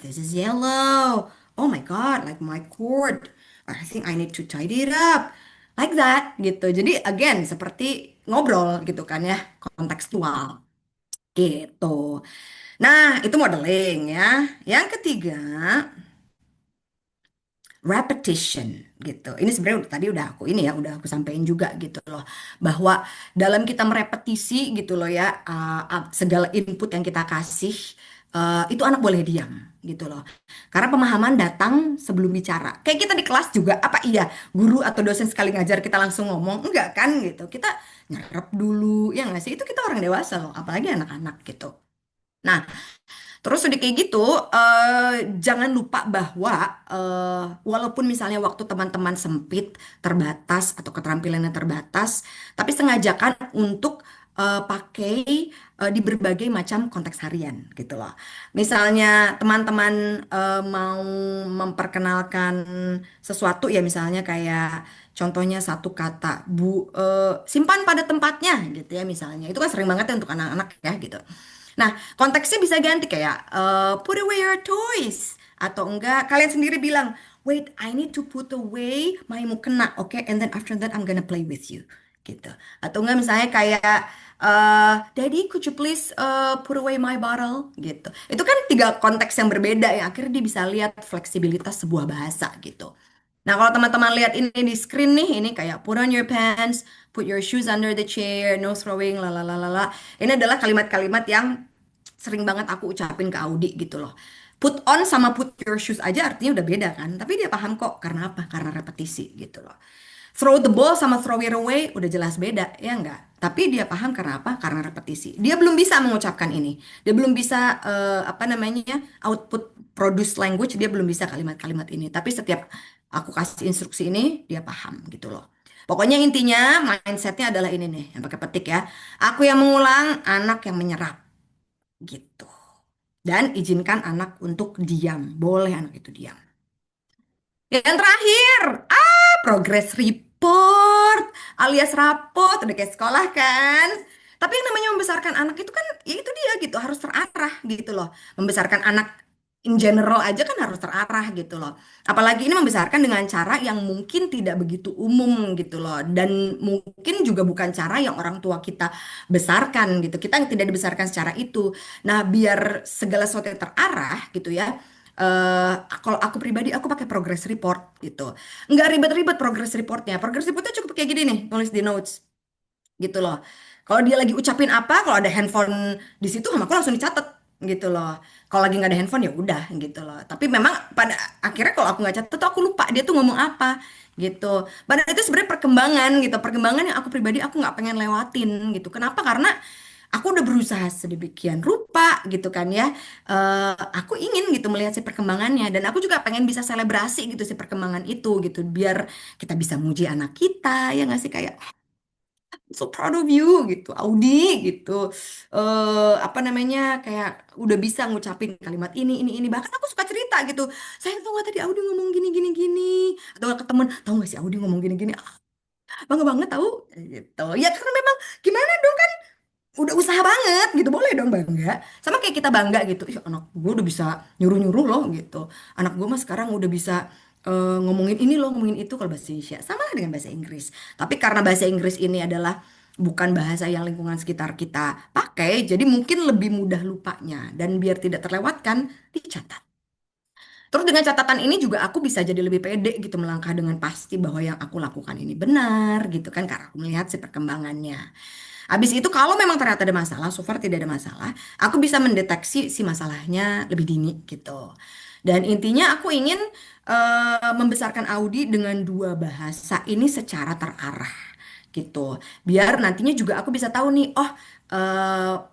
this is yellow. Oh my God, like my cord. I think I need to tidy it up. Like that gitu. Jadi again seperti ngobrol gitu kan ya, kontekstual gitu. Nah, itu modeling ya. Yang ketiga, repetition gitu. Ini sebenarnya tadi udah aku ini ya, udah aku sampaikan juga gitu loh, bahwa dalam kita merepetisi gitu loh ya, segala input yang kita kasih itu anak boleh diam gitu loh. Karena pemahaman datang sebelum bicara. Kayak kita di kelas juga, apa iya guru atau dosen sekali ngajar kita langsung ngomong? Enggak kan gitu. Kita nyerap dulu, ya nggak sih? Itu kita orang dewasa loh, apalagi anak-anak gitu. Nah, terus udah kayak gitu, jangan lupa bahwa walaupun misalnya waktu teman-teman sempit, terbatas, atau keterampilannya terbatas, tapi sengajakan untuk pakai di berbagai macam konteks harian gitu loh. Misalnya teman-teman mau memperkenalkan sesuatu ya misalnya kayak contohnya satu kata simpan pada tempatnya gitu ya misalnya. Itu kan sering banget ya untuk anak-anak ya gitu. Nah, konteksnya bisa ganti kayak put away your toys atau enggak kalian sendiri bilang, "Wait, I need to put away my mukena, okay? And then after that I'm gonna play with you." Gitu. Atau enggak misalnya kayak Daddy, could you please put away my bottle gitu. Itu kan tiga konteks yang berbeda ya. Akhirnya dia bisa lihat fleksibilitas sebuah bahasa gitu. Nah, kalau teman-teman lihat ini di screen nih, ini kayak put on your pants, put your shoes under the chair, no throwing, lalalala. Ini adalah kalimat-kalimat yang sering banget aku ucapin ke Audi gitu loh. Put on sama put your shoes aja artinya udah beda kan. Tapi dia paham kok karena apa? Karena repetisi gitu loh. Throw the ball sama throw it away udah jelas beda, ya enggak? Tapi dia paham karena apa? Karena repetisi. Dia belum bisa mengucapkan ini. Dia belum bisa apa namanya? Output produce language, dia belum bisa kalimat-kalimat ini. Tapi setiap aku kasih instruksi ini, dia paham gitu loh. Pokoknya intinya mindsetnya adalah ini nih, yang pakai petik ya. Aku yang mengulang, anak yang menyerap gitu. Dan izinkan anak untuk diam. Boleh anak itu diam. Yang terakhir, progress report alias rapot, udah kayak sekolah kan. Tapi yang namanya membesarkan anak itu kan, ya itu dia gitu, harus terarah gitu loh. Membesarkan anak in general aja kan harus terarah gitu loh. Apalagi ini membesarkan dengan cara yang mungkin tidak begitu umum gitu loh. Dan mungkin juga bukan cara yang orang tua kita besarkan gitu. Kita tidak dibesarkan secara itu. Nah, biar segala sesuatu yang terarah gitu ya, eh kalau aku pribadi aku pakai progress report gitu. Nggak ribet-ribet progress reportnya. Progress reportnya cukup kayak gini nih, nulis di notes gitu loh. Kalau dia lagi ucapin apa, kalau ada handphone di situ, sama aku langsung dicatat gitu loh. Kalau lagi nggak ada handphone ya udah gitu loh. Tapi memang pada akhirnya kalau aku nggak catat tuh aku lupa dia tuh ngomong apa gitu. Padahal itu sebenarnya perkembangan gitu, perkembangan yang aku pribadi aku nggak pengen lewatin gitu. Kenapa? Karena aku udah berusaha sedemikian rupa gitu kan ya. Aku ingin gitu melihat si perkembangannya dan aku juga pengen bisa selebrasi gitu si perkembangan itu gitu biar kita bisa muji anak kita ya nggak sih kayak so proud of you gitu, Audi gitu. Apa namanya kayak udah bisa ngucapin kalimat ini. Bahkan aku suka cerita gitu. Saya tuh nggak tadi Audi ngomong gini gini gini. Atau nggak ke temen, tahu nggak sih Audi ngomong gini gini. Bangga banget tahu gitu. Ya karena memang gimana dong kan udah usaha banget gitu boleh dong bangga sama kayak kita bangga gitu ih anak gue udah bisa nyuruh-nyuruh loh gitu anak gue mah sekarang udah bisa ngomongin ini loh ngomongin itu kalau bahasa Indonesia sama lah dengan bahasa Inggris tapi karena bahasa Inggris ini adalah bukan bahasa yang lingkungan sekitar kita pakai jadi mungkin lebih mudah lupanya dan biar tidak terlewatkan dicatat. Terus dengan catatan ini juga aku bisa jadi lebih pede gitu melangkah dengan pasti bahwa yang aku lakukan ini benar gitu kan karena aku melihat si perkembangannya. Habis itu kalau memang ternyata ada masalah, so far tidak ada masalah, aku bisa mendeteksi si masalahnya lebih dini gitu. Dan intinya aku ingin membesarkan Audi dengan dua bahasa ini secara terarah gitu. Biar nantinya juga aku bisa tahu nih, oh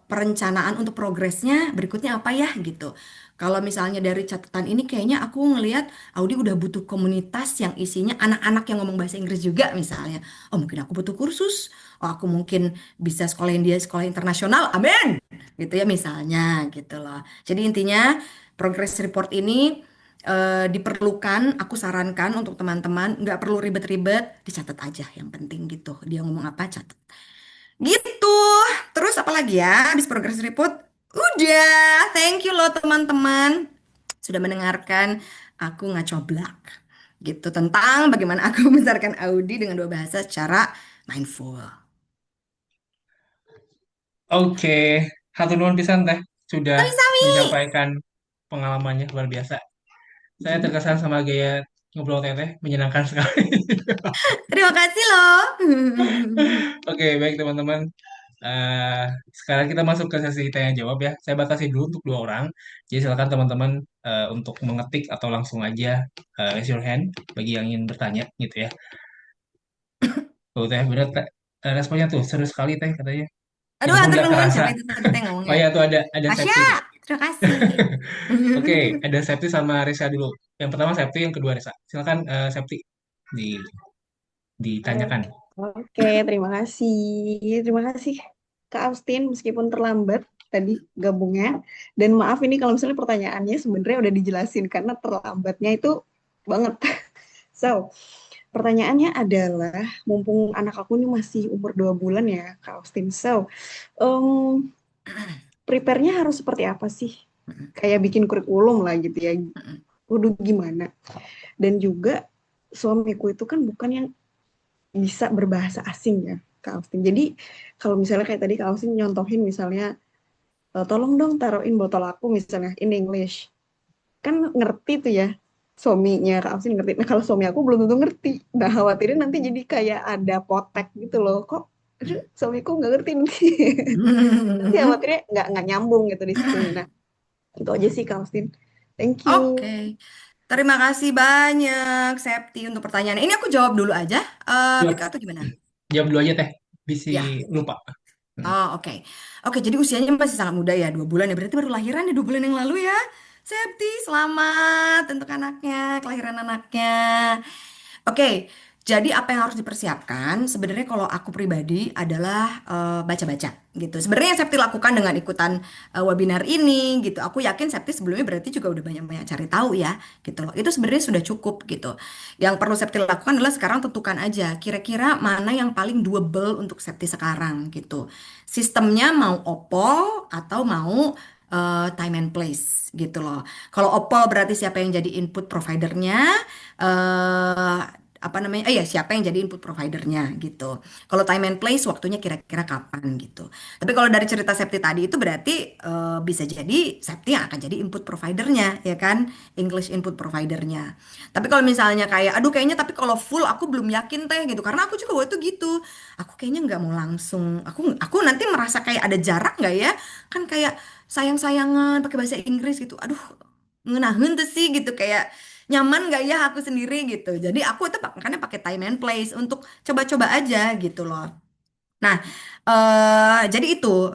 perencanaan untuk progresnya berikutnya apa ya gitu. Kalau misalnya dari catatan ini kayaknya aku ngelihat Audi udah butuh komunitas yang isinya anak-anak yang ngomong bahasa Inggris juga misalnya. Oh mungkin aku butuh kursus. Oh aku mungkin bisa sekolahin dia sekolah internasional. Amin. Gitu ya misalnya gitu loh. Jadi intinya progress report ini diperlukan, aku sarankan untuk teman-teman, nggak perlu ribet-ribet, dicatat aja yang penting gitu. Dia ngomong apa, catat. Gitu. Terus apa lagi ya? Habis progress report, udah. Thank you loh teman-teman. Sudah mendengarkan aku ngacoblak. Gitu, tentang bagaimana aku membesarkan Audi dengan dua bahasa secara mindful. Oke, hatur nuhun pisan teh sudah Sami-sami. menyampaikan pengalamannya luar biasa. Saya terkesan sama gaya ngobrol teteh, menyenangkan sekali. Terima kasih loh. Oke, baik teman-teman. Eh, Sekarang kita masuk ke sesi tanya jawab ya. Saya batasi dulu untuk 2 orang. Jadi silakan teman-teman untuk mengetik atau langsung aja raise your hand bagi yang ingin bertanya gitu ya. Tuh teh bener teh. Responnya tuh seru sekali teh katanya. Ya Aduh, ampun hatur nggak nuhun. kerasa. Siapa itu tadi teh Oh ngomongnya? ya tuh ada Tasya, Septi nih. terima kasih. Oke, ada Septi sama Risa dulu. Yang pertama Septi, yang kedua Risa. Silakan Septi di ditanyakan. Oke, terima kasih. Terima kasih Kak Austin meskipun terlambat tadi gabungnya. Dan maaf ini kalau misalnya pertanyaannya sebenarnya udah dijelasin karena terlambatnya itu banget. So, pertanyaannya adalah mumpung anak aku ini masih umur 2 bulan ya, Kak Austin. So, um, prepare-nya harus seperti apa sih? Kayak bikin kurikulum lah gitu ya. Kudu gimana? Dan juga suamiku itu kan bukan yang bisa berbahasa asing ya Kak Austin. Jadi kalau misalnya kayak tadi Kak Austin nyontohin misalnya tolong dong taruhin botol aku misalnya in English. Kan ngerti tuh ya suaminya Kak Austin ngerti. Nah kalau suami aku belum tentu ngerti. Nah khawatirin nanti jadi kayak ada potek gitu loh. Kok aduh, suamiku nggak ngerti nanti. Nanti khawatirnya nggak nyambung gitu di situ. Nah itu aja sih Kak Austin. Thank you. Oke, terima kasih banyak Septi untuk pertanyaan. Ini aku jawab dulu aja, Jawab, Vika atau gimana? jawab dulu aja teh. Bisi Ya, lupa. Hmm. oh oke. Oke, jadi usianya masih sangat muda ya, 2 bulan ya. Berarti baru lahiran ya 2 bulan yang lalu ya. Septi, selamat untuk anaknya, kelahiran anaknya. Oke, jadi apa yang harus dipersiapkan? Sebenarnya kalau aku pribadi adalah baca-baca gitu. Sebenarnya yang Septi lakukan dengan ikutan webinar ini gitu. Aku yakin Septi sebelumnya berarti juga udah banyak-banyak cari tahu ya gitu loh. Itu sebenarnya sudah cukup gitu. Yang perlu Septi lakukan adalah sekarang tentukan aja kira-kira mana yang paling doable untuk Septi sekarang gitu. Sistemnya mau OPPO atau mau time and place gitu loh. Kalau OPPO berarti siapa yang jadi input providernya, eh apa namanya? Ya siapa yang jadi input providernya gitu. Kalau time and place waktunya kira-kira kapan gitu. Tapi kalau dari cerita Septi tadi itu berarti bisa jadi Septi yang akan jadi input providernya ya kan, English input providernya. Tapi kalau misalnya kayak, aduh kayaknya tapi kalau full aku belum yakin teh gitu. Karena aku juga waktu itu gitu. Aku kayaknya nggak mau langsung. Aku nanti merasa kayak ada jarak nggak ya? Kan kayak sayang-sayangan pakai bahasa Inggris gitu. Aduh, ngenahin tuh sih gitu kayak nyaman gak ya aku sendiri gitu. Jadi aku itu makanya pakai time and place untuk coba-coba aja gitu loh. Nah, jadi itu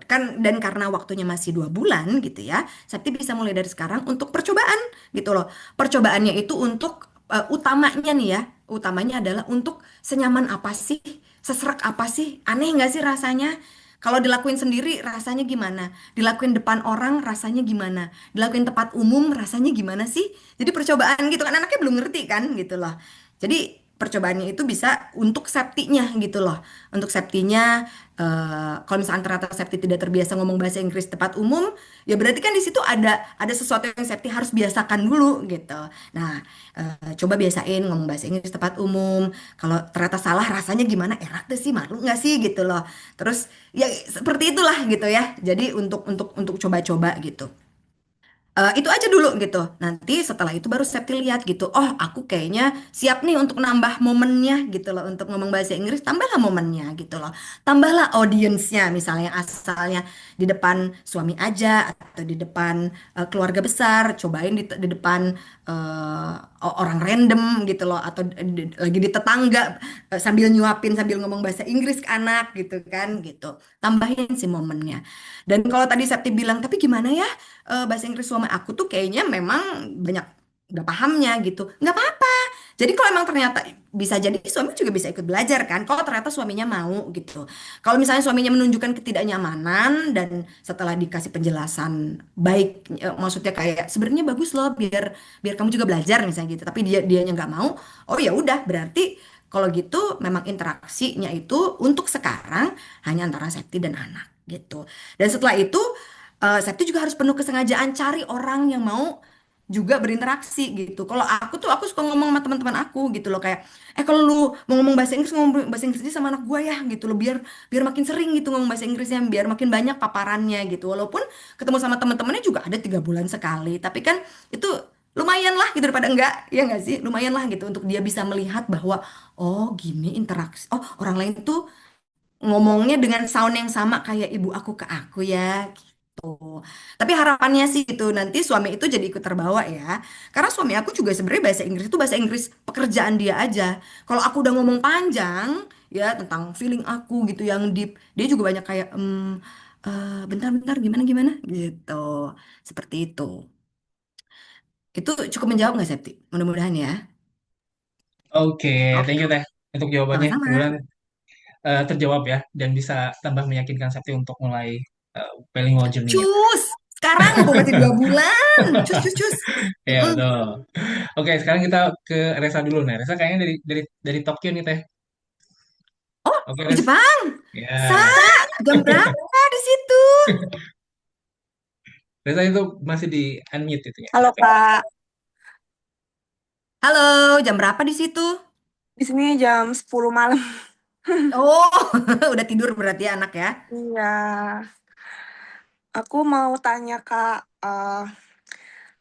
kan dan karena waktunya masih 2 bulan gitu ya, Sakti bisa mulai dari sekarang untuk percobaan gitu loh. Percobaannya itu untuk utamanya nih ya, utamanya adalah untuk senyaman apa sih, seserak apa sih, aneh nggak sih rasanya? Kalau dilakuin sendiri rasanya gimana? Dilakuin depan orang rasanya gimana? Dilakuin tempat umum rasanya gimana sih? Jadi percobaan gitu kan anaknya belum ngerti kan gitu loh. Jadi percobaannya itu bisa untuk septinya gitu loh. Untuk septinya, kalau misalkan ternyata septi tidak terbiasa ngomong bahasa Inggris tempat umum, ya berarti kan di situ ada sesuatu yang septi harus biasakan dulu gitu. Nah, coba biasain ngomong bahasa Inggris tempat umum. Kalau ternyata salah rasanya gimana? Enak deh sih, malu nggak sih gitu loh. Terus ya seperti itulah gitu ya. Jadi untuk coba-coba gitu. Itu aja dulu gitu. Nanti setelah itu baru Septi lihat gitu. Oh, aku kayaknya siap nih untuk nambah momennya gitu loh. Untuk ngomong bahasa Inggris, tambahlah momennya gitu loh. Tambahlah audiensnya misalnya asalnya di depan suami aja atau di depan keluarga besar. Cobain di depan orang random gitu loh. Atau lagi di tetangga sambil nyuapin sambil ngomong bahasa Inggris ke anak gitu kan gitu. Tambahin sih momennya. Dan kalau tadi Septi bilang, tapi gimana ya? Bahasa Inggris suami aku tuh kayaknya memang banyak nggak pahamnya gitu. Nggak apa-apa. Jadi kalau emang ternyata bisa jadi suami juga bisa ikut belajar kan. Kalau ternyata suaminya mau gitu. Kalau misalnya suaminya menunjukkan ketidaknyamanan dan setelah dikasih penjelasan baik, maksudnya kayak sebenarnya bagus loh biar biar kamu juga belajar misalnya gitu. Tapi dianya nggak mau. Oh ya udah berarti kalau gitu memang interaksinya itu untuk sekarang hanya antara Septi dan anak gitu. Dan setelah itu Septi juga harus penuh kesengajaan cari orang yang mau juga berinteraksi gitu. Kalau aku suka ngomong sama teman-teman aku gitu loh kayak kalau lu mau ngomong bahasa Inggris ngomong bahasa Inggris aja sama anak gua ya gitu loh biar biar makin sering gitu ngomong bahasa Inggrisnya biar makin banyak paparannya gitu. Walaupun ketemu sama teman-temannya juga ada 3 bulan sekali, tapi kan itu lumayan lah gitu daripada enggak ya enggak sih lumayan lah gitu untuk dia bisa melihat bahwa oh gini interaksi oh orang lain tuh ngomongnya dengan sound yang sama kayak ibu aku ke aku ya gitu. Tapi harapannya sih gitu nanti suami itu jadi ikut terbawa ya. Karena suami aku juga sebenarnya bahasa Inggris itu bahasa Inggris pekerjaan dia aja. Kalau aku udah ngomong panjang ya tentang feeling aku gitu yang deep, dia juga banyak kayak bentar-bentar gimana gimana gitu. Seperti itu. Itu cukup menjawab nggak Septi? Mudah-mudahan ya. Oke, Oke, thank you Teh untuk jawabannya. sama-sama. Mudah-mudahan terjawab ya dan bisa tambah meyakinkan Sakti untuk mulai bilingual journey-nya. Cus, sekarang mumpung masih 2 bulan. Cus, cus, cus. Ya Mm-mm. betul. Oke, sekarang kita ke Resa dulu nih. Resa kayaknya dari Tokyo nih Teh. Oh, Oke, di Res. Jepang. Sa, Ya. jam berapa di situ? Resa itu masih di unmute itu ya. Halo Kak, Halo, jam berapa di situ? di sini jam 10 malam. Oh, udah tidur berarti ya anak ya? Iya, aku mau tanya Kak,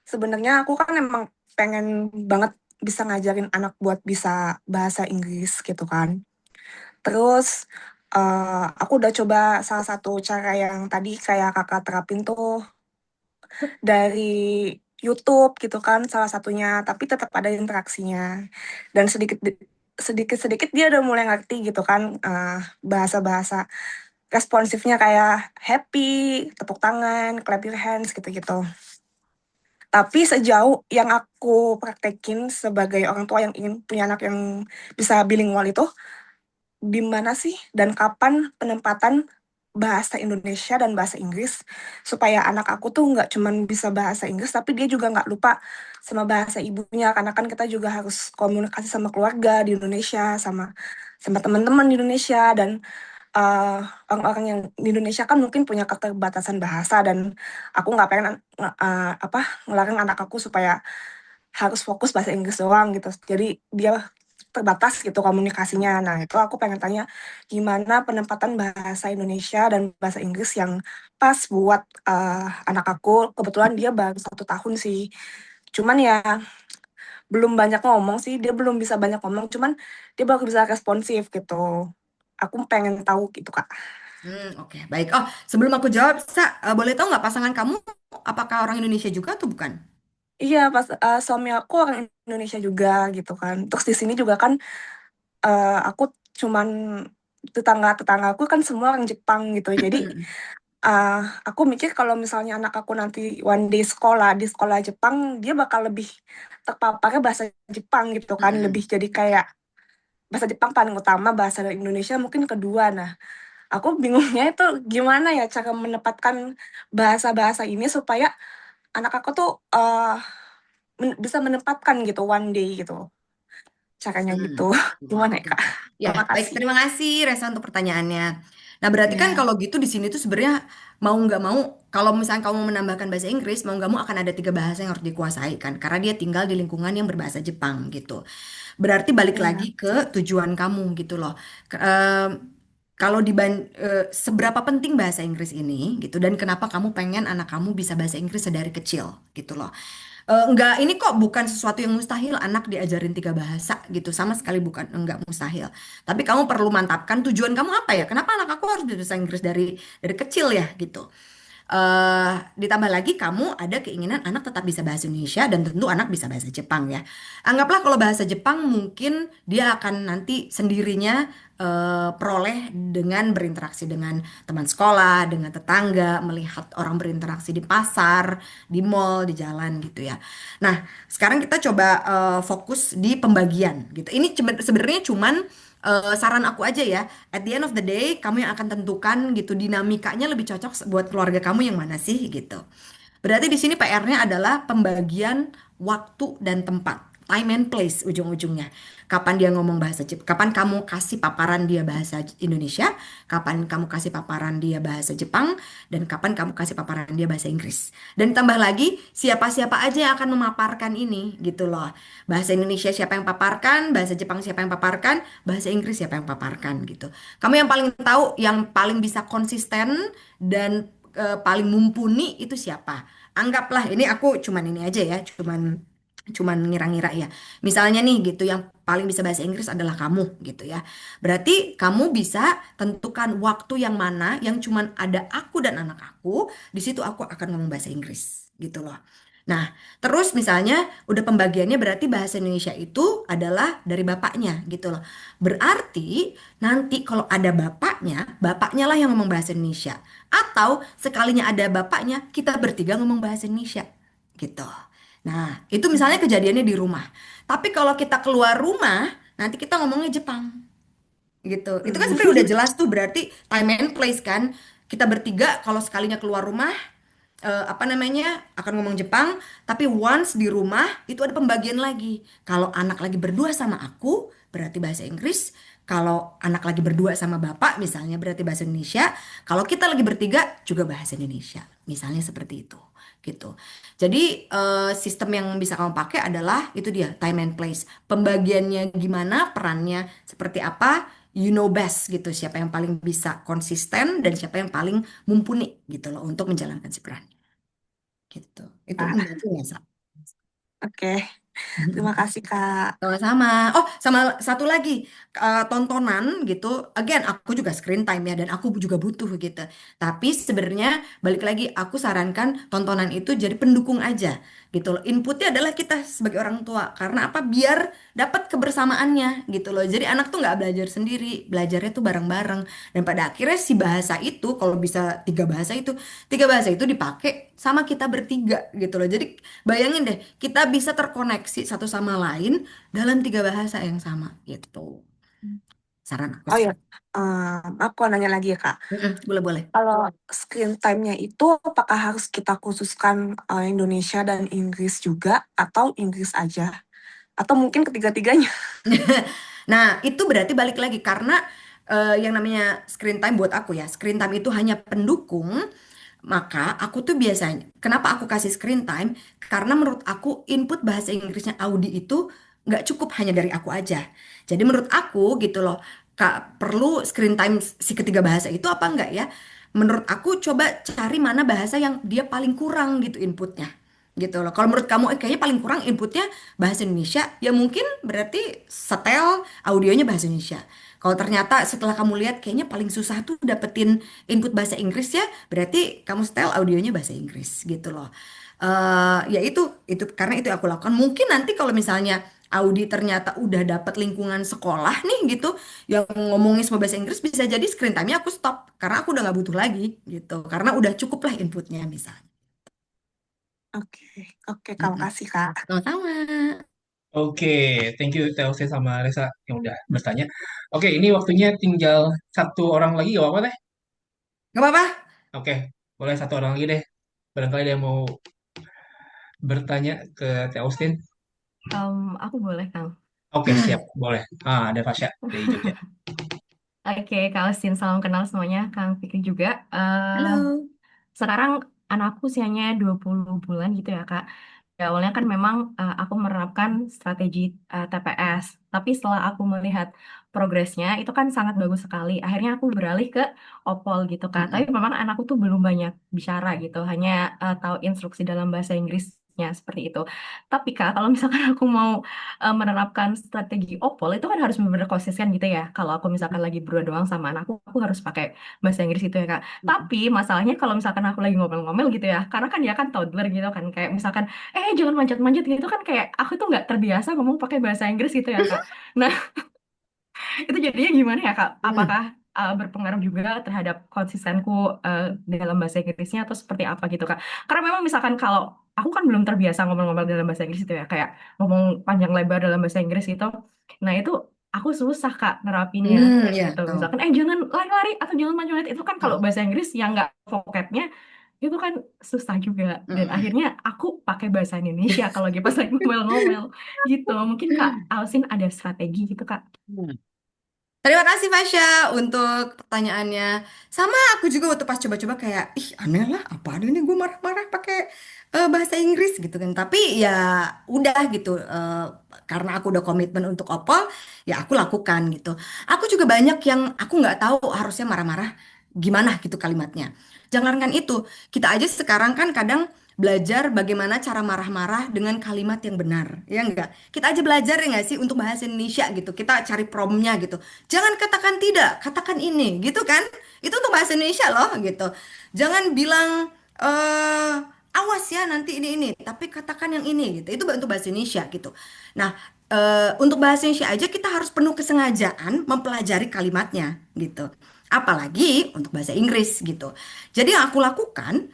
sebenarnya aku kan emang pengen banget bisa ngajarin anak buat bisa bahasa Inggris gitu kan. Terus aku udah coba salah satu cara yang tadi kayak Kakak terapin tuh dari YouTube gitu kan salah satunya, tapi tetap ada interaksinya. Dan sedikit-sedikit dia udah mulai ngerti gitu kan bahasa-bahasa responsifnya kayak happy, tepuk tangan, clap your hands gitu-gitu. Tapi sejauh yang aku praktekin sebagai orang tua yang ingin punya anak yang bisa bilingual itu, di mana sih dan kapan penempatan bahasa Indonesia dan bahasa Inggris supaya anak aku tuh nggak cuman bisa bahasa Inggris tapi dia juga nggak lupa sama bahasa ibunya karena kan kita juga harus komunikasi sama keluarga di Indonesia sama sama teman-teman di Indonesia dan eh, orang-orang yang di Indonesia kan mungkin punya keterbatasan bahasa dan aku nggak pengen apa ngelarang anak aku supaya harus fokus bahasa Inggris doang gitu. Jadi dia terbatas gitu komunikasinya. Nah, itu aku pengen tanya gimana penempatan bahasa Indonesia dan bahasa Inggris yang pas buat anak aku. Kebetulan dia baru 1 tahun sih. Cuman ya belum banyak ngomong sih, dia belum bisa banyak ngomong, cuman dia baru bisa responsif gitu. Aku pengen tahu gitu, Kak. Oke, baik. Oh, sebelum aku jawab, boleh tahu nggak pasangan kamu apakah orang Indonesia juga atau bukan? Iya, pas suami aku orang Indonesia juga gitu kan. Terus di sini juga kan aku cuman tetangga-tetangga aku kan semua orang Jepang gitu. Jadi uh, aku mikir kalau misalnya anak aku nanti one day sekolah di sekolah Jepang, dia bakal lebih terpaparnya bahasa Jepang gitu kan. Lebih jadi kayak bahasa Jepang paling utama, bahasa Indonesia mungkin kedua. Nah, aku bingungnya itu gimana ya cara menempatkan bahasa-bahasa ini supaya anak aku tuh bisa menempatkan gitu one day gitu. Caranya gitu. Hmm, Gimana ya, oke. Kak? Ya, Terima baik. kasih. Terima kasih Resa untuk pertanyaannya. Nah, berarti kan Ya. kalau gitu di sini tuh sebenarnya mau nggak mau, kalau misalnya kamu menambahkan bahasa Inggris, mau nggak mau akan ada 3 bahasa yang harus dikuasai kan, karena dia tinggal di lingkungan yang berbahasa Jepang gitu. Berarti balik lagi Ya. ke tujuan kamu gitu loh. kalau seberapa penting bahasa Inggris ini gitu dan kenapa kamu pengen anak kamu bisa bahasa Inggris sedari kecil gitu loh. Enggak, ini kok bukan sesuatu yang mustahil anak diajarin 3 bahasa gitu, sama sekali bukan, enggak mustahil. Tapi kamu perlu mantapkan tujuan kamu apa ya? Kenapa anak aku harus bahasa Inggris dari kecil ya gitu. Ditambah lagi kamu ada keinginan anak tetap bisa bahasa Indonesia dan tentu anak bisa bahasa Jepang ya. Anggaplah kalau bahasa Jepang mungkin dia akan nanti sendirinya peroleh dengan berinteraksi dengan teman sekolah, dengan tetangga, melihat orang berinteraksi di pasar, di mall, di jalan gitu ya. Nah, sekarang kita coba fokus di pembagian gitu. Ini sebenarnya cuman saran aku aja ya. At the end of the day, kamu yang akan tentukan gitu dinamikanya lebih cocok buat keluarga kamu yang mana sih gitu. Berarti di sini PR-nya adalah pembagian waktu dan tempat. Time and place ujung-ujungnya. Kapan dia ngomong bahasa Jepang, kapan kamu kasih paparan dia bahasa Indonesia, kapan kamu kasih paparan dia bahasa Jepang, dan kapan kamu kasih paparan dia bahasa Inggris. Dan tambah lagi, siapa-siapa aja yang akan memaparkan ini gitu loh. Bahasa Indonesia siapa yang paparkan, bahasa Jepang siapa yang paparkan, bahasa Inggris siapa yang paparkan gitu. Kamu yang paling tahu, yang paling bisa konsisten dan paling mumpuni itu siapa? Anggaplah ini aku cuman ini aja ya, cuman cuman ngira-ngira ya. Misalnya nih gitu yang paling bisa bahasa Inggris adalah kamu gitu ya. Berarti kamu bisa tentukan waktu yang mana yang cuman ada aku dan anak aku, di situ aku akan ngomong bahasa Inggris gitu loh. Nah, terus misalnya udah pembagiannya berarti bahasa Indonesia itu adalah dari bapaknya gitu loh. Berarti nanti kalau ada bapaknya, bapaknya lah yang ngomong bahasa Indonesia. Atau sekalinya ada bapaknya, kita bertiga ngomong bahasa Indonesia gitu. Nah, itu misalnya kejadiannya di rumah. Tapi kalau kita keluar rumah, nanti kita ngomongnya Jepang gitu. Itu kan sebenarnya udah jelas tuh berarti time and place kan. Kita bertiga kalau sekalinya keluar rumah apa namanya akan ngomong Jepang, tapi once di rumah itu ada pembagian lagi. Kalau anak lagi berdua sama aku berarti bahasa Inggris. Kalau anak lagi berdua sama bapak misalnya berarti bahasa Indonesia. Kalau kita lagi bertiga juga bahasa Indonesia. Misalnya seperti itu gitu. Jadi sistem yang bisa kamu pakai adalah itu dia time and place. Pembagiannya gimana, perannya seperti apa, you know best gitu. Siapa yang paling bisa konsisten dan siapa yang paling mumpuni gitu loh untuk menjalankan si peran gitu. Itu Ah, membantu ya, Sa? oke. Terima kasih, Kak. Sama-sama. Oh, sama satu lagi tontonan gitu. Again, aku juga screen time ya dan aku juga butuh gitu. Tapi sebenarnya balik lagi aku sarankan tontonan itu jadi pendukung aja gitu loh. Inputnya adalah kita sebagai orang tua. Karena apa? Biar dapat kebersamaannya gitu loh. Jadi anak tuh nggak belajar sendiri, belajarnya tuh bareng-bareng. Dan pada akhirnya si bahasa itu kalau bisa 3 bahasa itu, 3 bahasa itu dipakai sama kita bertiga gitu loh. Jadi bayangin deh, kita bisa terkoneksi satu sama lain dalam 3 bahasa yang sama gitu. Saran aku Oh sih. ya, aku nanya lagi ya, Kak. Boleh, boleh. Kalau screen time-nya itu apakah harus kita khususkan Indonesia dan Inggris juga atau Inggris aja? Atau mungkin ketiga-tiganya? Nah, itu berarti balik lagi karena yang namanya screen time buat aku ya, screen time itu hanya pendukung. Maka aku tuh biasanya, kenapa aku kasih screen time? Karena menurut aku input bahasa Inggrisnya Audi itu nggak cukup hanya dari aku aja. Jadi menurut aku gitu loh, Kak, perlu screen time si ketiga bahasa itu apa enggak ya? Menurut aku coba cari mana bahasa yang dia paling kurang gitu inputnya. Gitu loh. Kalau menurut kamu kayaknya paling kurang inputnya bahasa Indonesia, ya mungkin berarti setel audionya bahasa Indonesia. Kalau ternyata setelah kamu lihat kayaknya paling susah tuh dapetin input bahasa Inggris ya, berarti kamu setel audionya bahasa Inggris gitu loh. Ya itu karena itu aku lakukan. Mungkin nanti kalau misalnya Audi ternyata udah dapet lingkungan sekolah nih gitu, yang ngomongin semua bahasa Inggris bisa jadi screen time-nya aku stop karena aku udah nggak butuh lagi gitu. Karena udah cukup lah inputnya misalnya. Oke, oke, Kak, Mm-mm. makasih, Kak. Sama-sama. Oke, thank you Teosi sama Reza yang udah bertanya. Oke, ini waktunya tinggal satu orang lagi, gak apa-apa deh. Gak apa-apa. Oke, boleh satu orang lagi deh. Barangkali dia mau bertanya ke Teh Austin. Aku boleh, Kang. Oke, siap, boleh. Ada Fasya dari Jogja. Oke, Kak Austin, salam kenal semuanya. Kang Fikri juga. Halo. Sekarang anakku usianya 20 bulan gitu ya, Kak. Ya, awalnya kan memang aku menerapkan strategi TPS. Tapi setelah aku melihat progresnya itu kan sangat bagus sekali. Akhirnya aku beralih ke Opol gitu Kak. Tapi Mm-mm. memang anakku tuh belum banyak bicara gitu, hanya tahu instruksi dalam bahasa Inggrisnya seperti itu. Tapi Kak, kalau misalkan aku mau menerapkan strategi Opol itu kan harus benar-benar konsisten gitu ya. Kalau aku misalkan lagi berdua doang sama anakku, aku harus pakai bahasa Inggris itu ya Kak. Mm-mm. Tapi masalahnya kalau misalkan aku lagi ngomel-ngomel gitu ya, karena kan dia kan toddler gitu kan, kayak misalkan, jangan manjat-manjat gitu kan, kayak aku tuh nggak terbiasa ngomong pakai bahasa Inggris gitu ya Kak. Nah, itu jadinya gimana ya Kak? Mm. Apakah berpengaruh juga terhadap konsistenku dalam bahasa Inggrisnya atau seperti apa gitu Kak? Karena memang misalkan kalau aku kan belum terbiasa ngomong-ngomong dalam bahasa Inggris itu ya, kayak ngomong panjang lebar dalam bahasa Inggris gitu. Nah itu aku susah Kak nerapinnya Ya, gitu. tuh. Misalkan jangan lari-lari atau jangan maju-maju itu kan kalau Mm. bahasa Inggris yang nggak vocabnya itu kan susah juga, dan Mm-mm. akhirnya aku pakai bahasa Indonesia kalau lagi pas lagi ngomel-ngomel gitu. Mungkin Kak Alsin ada strategi gitu Kak? Terima kasih Fasya untuk pertanyaannya. Sama aku juga waktu pas coba-coba kayak, ih aneh lah, apaan ini gue marah-marah pakai bahasa Inggris gitu kan. Tapi ya udah gitu, karena aku udah komitmen untuk Opol, ya aku lakukan gitu. Aku juga banyak yang aku nggak tahu harusnya marah-marah gimana gitu kalimatnya. Jangankan itu, kita aja sekarang kan kadang belajar bagaimana cara marah-marah dengan kalimat yang benar, ya enggak? Kita aja belajar ya nggak sih untuk bahasa Indonesia gitu. Kita cari promnya gitu. Jangan katakan tidak, katakan ini, gitu kan? Itu untuk bahasa Indonesia loh, gitu. Jangan bilang awas ya nanti ini, tapi katakan yang ini, gitu. Itu untuk bahasa Indonesia, gitu. Nah, untuk bahasa Indonesia aja kita harus penuh kesengajaan mempelajari kalimatnya, gitu. Apalagi untuk bahasa Inggris, gitu. Jadi yang aku lakukan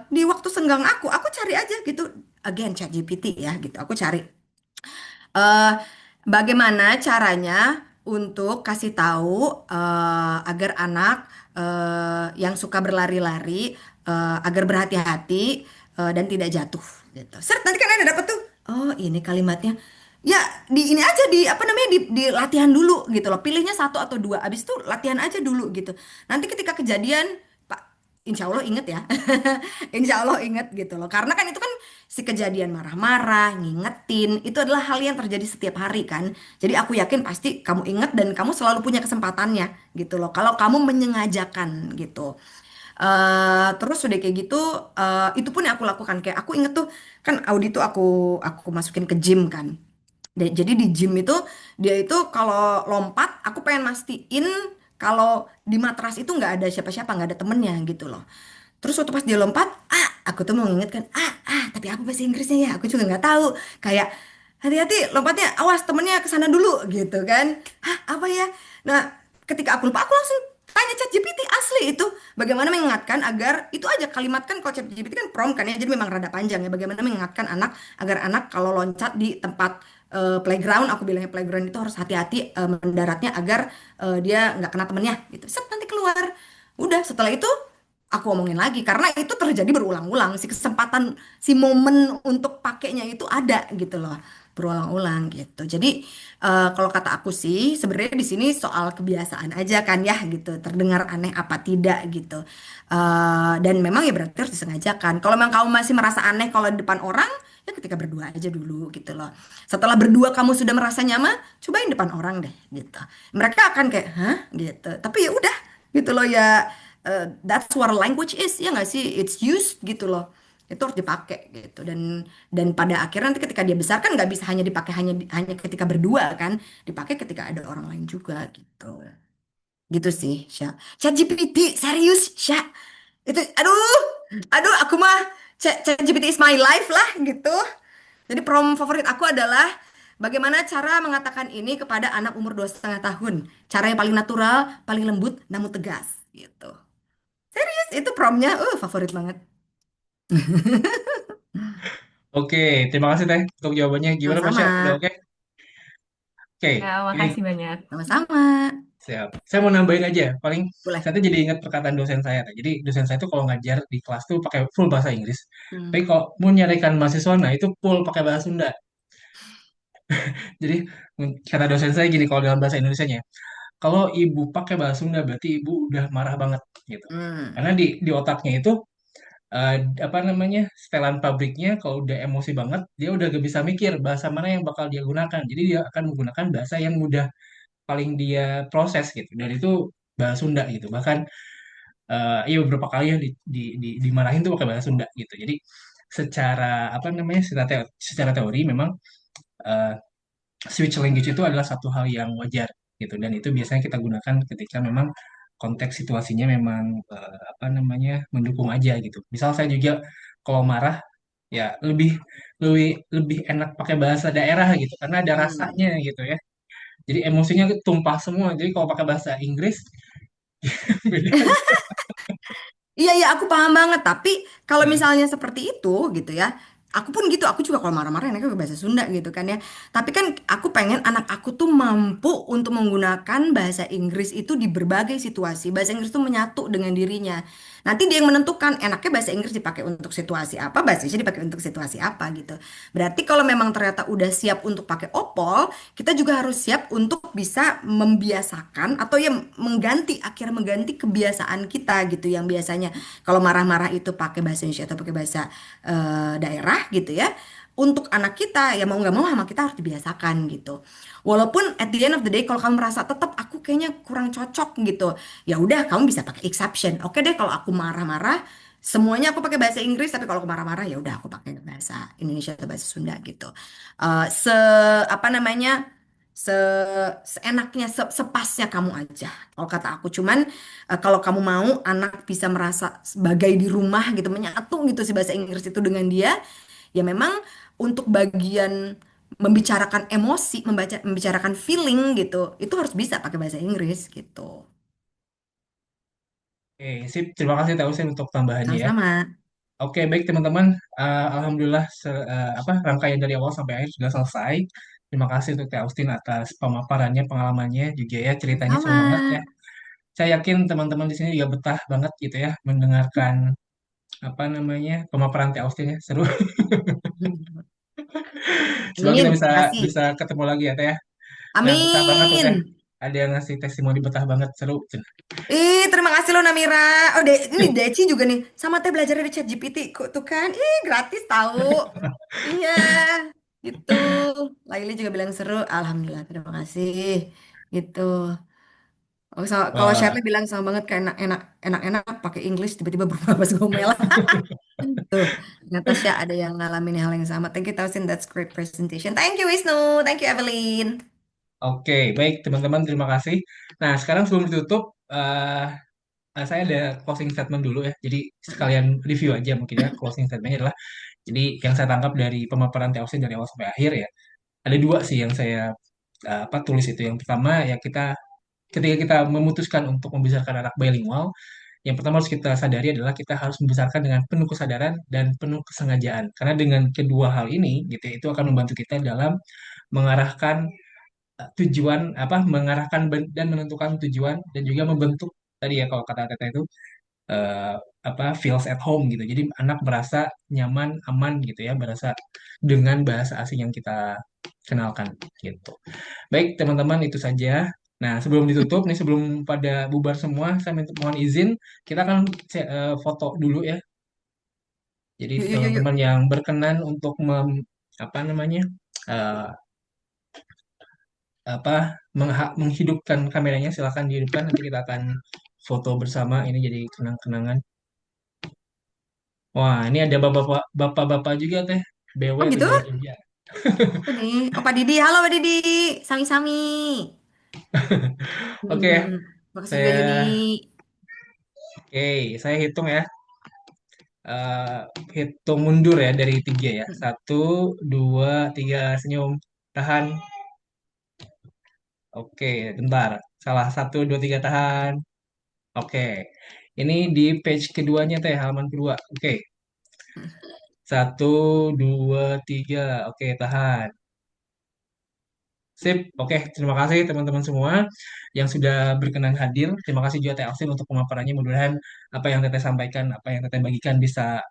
di waktu senggang aku cari aja gitu. Again, ChatGPT ya, gitu. Aku cari eh bagaimana caranya untuk kasih tahu agar anak yang suka berlari-lari agar berhati-hati dan tidak jatuh gitu. Seret nanti kan ada dapat tuh. Oh, ini kalimatnya. Ya, di ini aja di apa namanya di latihan dulu gitu loh. Pilihnya satu atau dua. Abis itu latihan aja dulu gitu. Nanti ketika kejadian, Pak, insya Allah inget ya. Insya Allah inget gitu loh. Karena kan itu kan si kejadian marah-marah, ngingetin, itu adalah hal yang terjadi setiap hari kan. Jadi aku yakin pasti kamu inget dan kamu selalu punya kesempatannya gitu loh. Kalau kamu menyengajakan gitu. Terus udah kayak gitu, itu pun yang aku lakukan. Kayak aku inget tuh kan Audi tuh aku masukin ke gym kan. Jadi di gym itu dia itu kalau lompat, aku pengen mastiin kalau di matras itu nggak ada siapa-siapa, nggak ada temennya gitu loh. Terus waktu pas dia lompat, aku tuh mau ngingetkan, tapi apa bahasa Inggrisnya ya? Aku juga nggak tahu. Kayak hati-hati lompatnya, awas temennya ke sana dulu gitu kan. Apa ya? Nah, ketika aku lupa, aku langsung tanya ChatGPT asli itu bagaimana mengingatkan agar itu aja kalimat kan kalau ChatGPT kan prompt kan ya, jadi memang rada panjang ya. Bagaimana mengingatkan anak agar anak kalau loncat di tempat playground, aku bilangnya playground itu harus hati-hati mendaratnya agar dia nggak kena temennya gitu. Set nanti keluar. Udah setelah itu aku omongin lagi karena itu terjadi berulang-ulang si kesempatan si momen untuk pakainya itu ada gitu loh berulang-ulang gitu jadi kalau kata aku sih sebenarnya di sini soal kebiasaan aja kan ya gitu terdengar aneh apa tidak gitu. Dan memang ya berarti harus disengajakan kalau memang kamu masih merasa aneh kalau di depan orang ya ketika berdua aja dulu gitu loh setelah berdua kamu sudah merasa nyaman cobain depan orang deh gitu mereka akan kayak hah gitu tapi ya udah gitu loh ya that's what a language is ya nggak sih it's used gitu loh itu harus dipakai gitu dan pada akhirnya nanti ketika dia besar kan nggak bisa hanya dipakai hanya ketika berdua kan dipakai ketika ada orang lain juga gitu gitu sih Sya ChatGPT serius Sya itu aduh aku mah ChatGPT is my life lah gitu jadi prom favorit aku adalah bagaimana cara mengatakan ini kepada anak umur 2,5 tahun cara yang paling natural paling lembut namun tegas gitu. Serius, itu promnya, favorit banget. Oke, terima kasih Teh untuk jawabannya. Gimana Fasya? Sama-sama, Udah oke? Oke, Ya, ini makasih banyak. sama-sama. siap. Saya mau nambahin aja. Paling Boleh. saya tuh jadi ingat perkataan dosen saya. Teh. Jadi dosen saya tuh kalau ngajar di kelas tuh pakai full bahasa Inggris. Tapi Hmm. kalau mau nyarikan mahasiswa, nah itu full pakai bahasa Sunda. Jadi kata dosen saya gini kalau dalam bahasa Indonesianya, kalau ibu pakai bahasa Sunda berarti ibu udah marah banget gitu. Hmm. Karena di otaknya itu eh, apa namanya setelan pabriknya kalau udah emosi banget dia udah gak bisa mikir bahasa mana yang bakal dia gunakan. Jadi dia akan menggunakan bahasa yang mudah paling dia proses gitu, dan itu bahasa Sunda gitu. Bahkan iya beberapa kali yang dimarahin tuh pakai bahasa Sunda gitu. Jadi secara apa namanya, secara teori memang eh, switch language itu adalah satu hal yang wajar gitu, dan itu biasanya kita gunakan ketika memang konteks situasinya memang apa namanya, mendukung aja gitu. Misal saya juga kalau marah ya lebih lebih lebih enak pakai bahasa daerah gitu karena ada Hmm. rasanya gitu ya. Jadi emosinya tumpah semua. Jadi kalau pakai bahasa Inggris beda. Iya, iya, aku paham banget. Tapi kalau Nah, misalnya seperti itu gitu ya, aku pun gitu. Aku juga kalau marah-marah enaknya ke bahasa Sunda gitu kan ya. Tapi kan aku pengen anak aku tuh mampu untuk menggunakan bahasa Inggris itu di berbagai situasi. Bahasa Inggris tuh menyatu dengan dirinya. Nanti dia yang menentukan enaknya bahasa Inggris dipakai untuk situasi apa, bahasa Inggris dipakai untuk situasi apa gitu. Berarti kalau memang ternyata udah siap untuk pakai opol, kita juga harus siap untuk bisa membiasakan atau ya akhirnya mengganti kebiasaan kita gitu yang biasanya kalau marah-marah itu pakai bahasa Indonesia atau pakai bahasa daerah gitu ya. Untuk anak kita ya mau nggak mau sama kita harus dibiasakan gitu. Walaupun at the end of the day kalau kamu merasa tetap aku kayaknya kurang cocok gitu, ya udah kamu bisa pakai exception. Oke deh kalau aku marah-marah semuanya aku pakai bahasa Inggris, tapi kalau aku marah-marah ya udah aku pakai bahasa Indonesia atau bahasa Sunda gitu. Se apa namanya, se seenaknya, sepasnya kamu aja. Kalau kata aku, cuman kalau kamu mau anak bisa merasa sebagai di rumah gitu, menyatu gitu si bahasa Inggris itu dengan dia, ya memang untuk bagian membicarakan emosi, membicarakan feeling gitu, itu harus bisa pakai bahasa Inggris gitu. oke, sip. Terima kasih Teh Ausin untuk tambahannya ya. Sama-sama. Oke, baik teman-teman. Alhamdulillah apa rangkaian dari awal sampai akhir sudah selesai. Terima kasih untuk Teh Austin atas pemaparannya, pengalamannya juga ya, ceritanya seru Sama. banget ya. Saya yakin teman-teman di sini juga betah banget gitu ya mendengarkan apa namanya, pemaparan Teh Austin ya. Seru. Semoga kita Amin. bisa Makasih. bisa ketemu lagi ya Teh ya. Nah, betah banget tuh Teh. Amin. Ada yang ngasih testimoni betah banget, seru. Ih, terima kasih loh Namira. Oh, ini Deci juga nih. Sama teh belajar dari ChatGPT. Kok tuh kan? Ih, gratis tahu. Iya, gitu. Laili juga bilang seru. Alhamdulillah, terima kasih. Gitu. Oh, kalau Wah, Sherly bilang sama banget kayak enak-enak pakai English tiba-tiba berubah pas ngomel. Tuh, ternyata Syah ada yang ngalamin hal yang sama. Thank you, Tausin. That's great presentation. Thank you, Wisnu. Thank you, Evelyn. oke, baik teman-teman, terima kasih. Nah, sekarang sebelum ditutup, saya ada closing statement dulu ya. Jadi sekalian review aja mungkin ya. Closing statementnya adalah, jadi yang saya tangkap dari pemaparan Teosin dari awal sampai akhir ya, ada dua sih yang saya apa tulis itu. Yang pertama ya, ketika kita memutuskan untuk membesarkan anak bilingual, yang pertama harus kita sadari adalah kita harus membesarkan dengan penuh kesadaran dan penuh kesengajaan. Karena dengan kedua hal ini gitu ya, itu akan membantu kita dalam mengarahkan tujuan apa, mengarahkan dan menentukan tujuan, dan juga membentuk tadi ya kalau kata Tete itu eh, apa, feels at home gitu. Jadi anak merasa nyaman, aman gitu ya, berasa dengan bahasa asing yang kita kenalkan gitu. Baik teman-teman, itu saja. Nah, sebelum ditutup nih, sebelum pada bubar semua, saya minta mohon izin, kita akan foto dulu ya. Jadi Yuk, yuk, yuk, teman-teman yuk. yang berkenan untuk apa namanya, eh, apa, menghidupkan kameranya, silahkan dihidupkan. Nanti kita akan foto bersama, ini jadi kenang-kenangan. Wah, ini ada bapak-bapak juga teh. BW Oh di gitu? luar Jogja. Apa nih? Oh, Pak Didi. Halo, Pak Didi. Sami-sami. Oke, Makasih juga Yuni. saya oke, saya hitung ya. Eh, Hitung mundur ya dari tiga ya. Satu, dua, tiga, senyum. Tahan. Oke, bentar. Salah, satu, dua, tiga, tahan. Oke. Ini di page keduanya teh, halaman kedua. Oke. Satu, dua, tiga. Oke, tahan. Sip, oke. Terima kasih teman-teman semua yang sudah berkenan hadir. Terima kasih juga Teh Alvin untuk pemaparannya. Mudah-mudahan apa yang Teteh sampaikan, apa yang Teteh bagikan bisa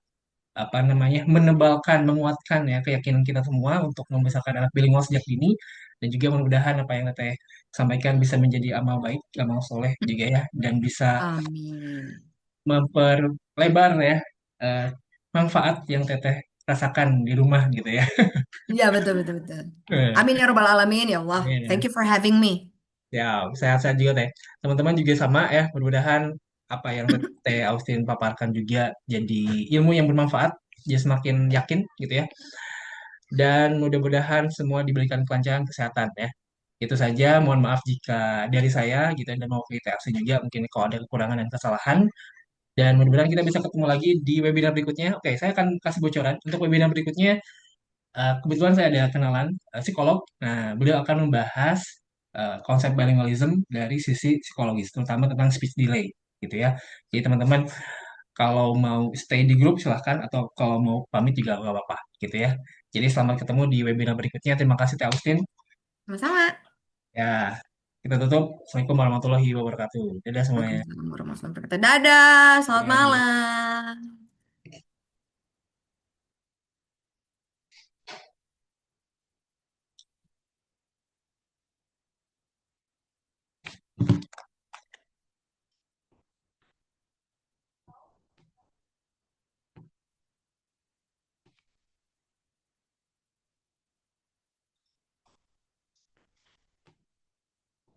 apa namanya, menebalkan, menguatkan ya keyakinan kita semua untuk membesarkan anak bilingual sejak dini, dan juga mudah-mudahan apa yang Teteh sampaikan bisa menjadi amal baik, amal soleh juga ya, dan bisa Amin. memperlebar ya eh, manfaat yang Teteh rasakan di rumah gitu ya. Iya, betul, betul, betul. Eh, Amin ya Rabbal Alamin. Ya Allah. Amin Thank ya. you for having me. Ya, sehat-sehat juga Teh. Teman-teman juga sama ya, mudah-mudahan apa yang Teh Austin paparkan juga jadi ilmu yang bermanfaat, jadi semakin yakin gitu ya. Dan mudah-mudahan semua diberikan kelancaran kesehatan ya. Itu saja, mohon maaf jika dari saya gitu dan mau Teh Austin juga mungkin kalau ada kekurangan dan kesalahan. Dan mudah-mudahan kita bisa ketemu lagi di webinar berikutnya. Oke, saya akan kasih bocoran untuk webinar berikutnya. Kebetulan saya ada kenalan psikolog. Nah, beliau akan membahas konsep bilingualism dari sisi psikologis, terutama tentang speech delay, gitu ya. Jadi teman-teman kalau mau stay di grup silahkan, atau kalau mau pamit juga nggak apa-apa, gitu ya. Jadi selamat ketemu di webinar berikutnya. Terima kasih Teh Austin. Sama-sama. Ya, kita tutup. Assalamualaikum warahmatullahi wabarakatuh. Dadah semuanya. Waalaikumsalam warahmatullahi wabarakatuh. Dadah, selamat Ya. malam.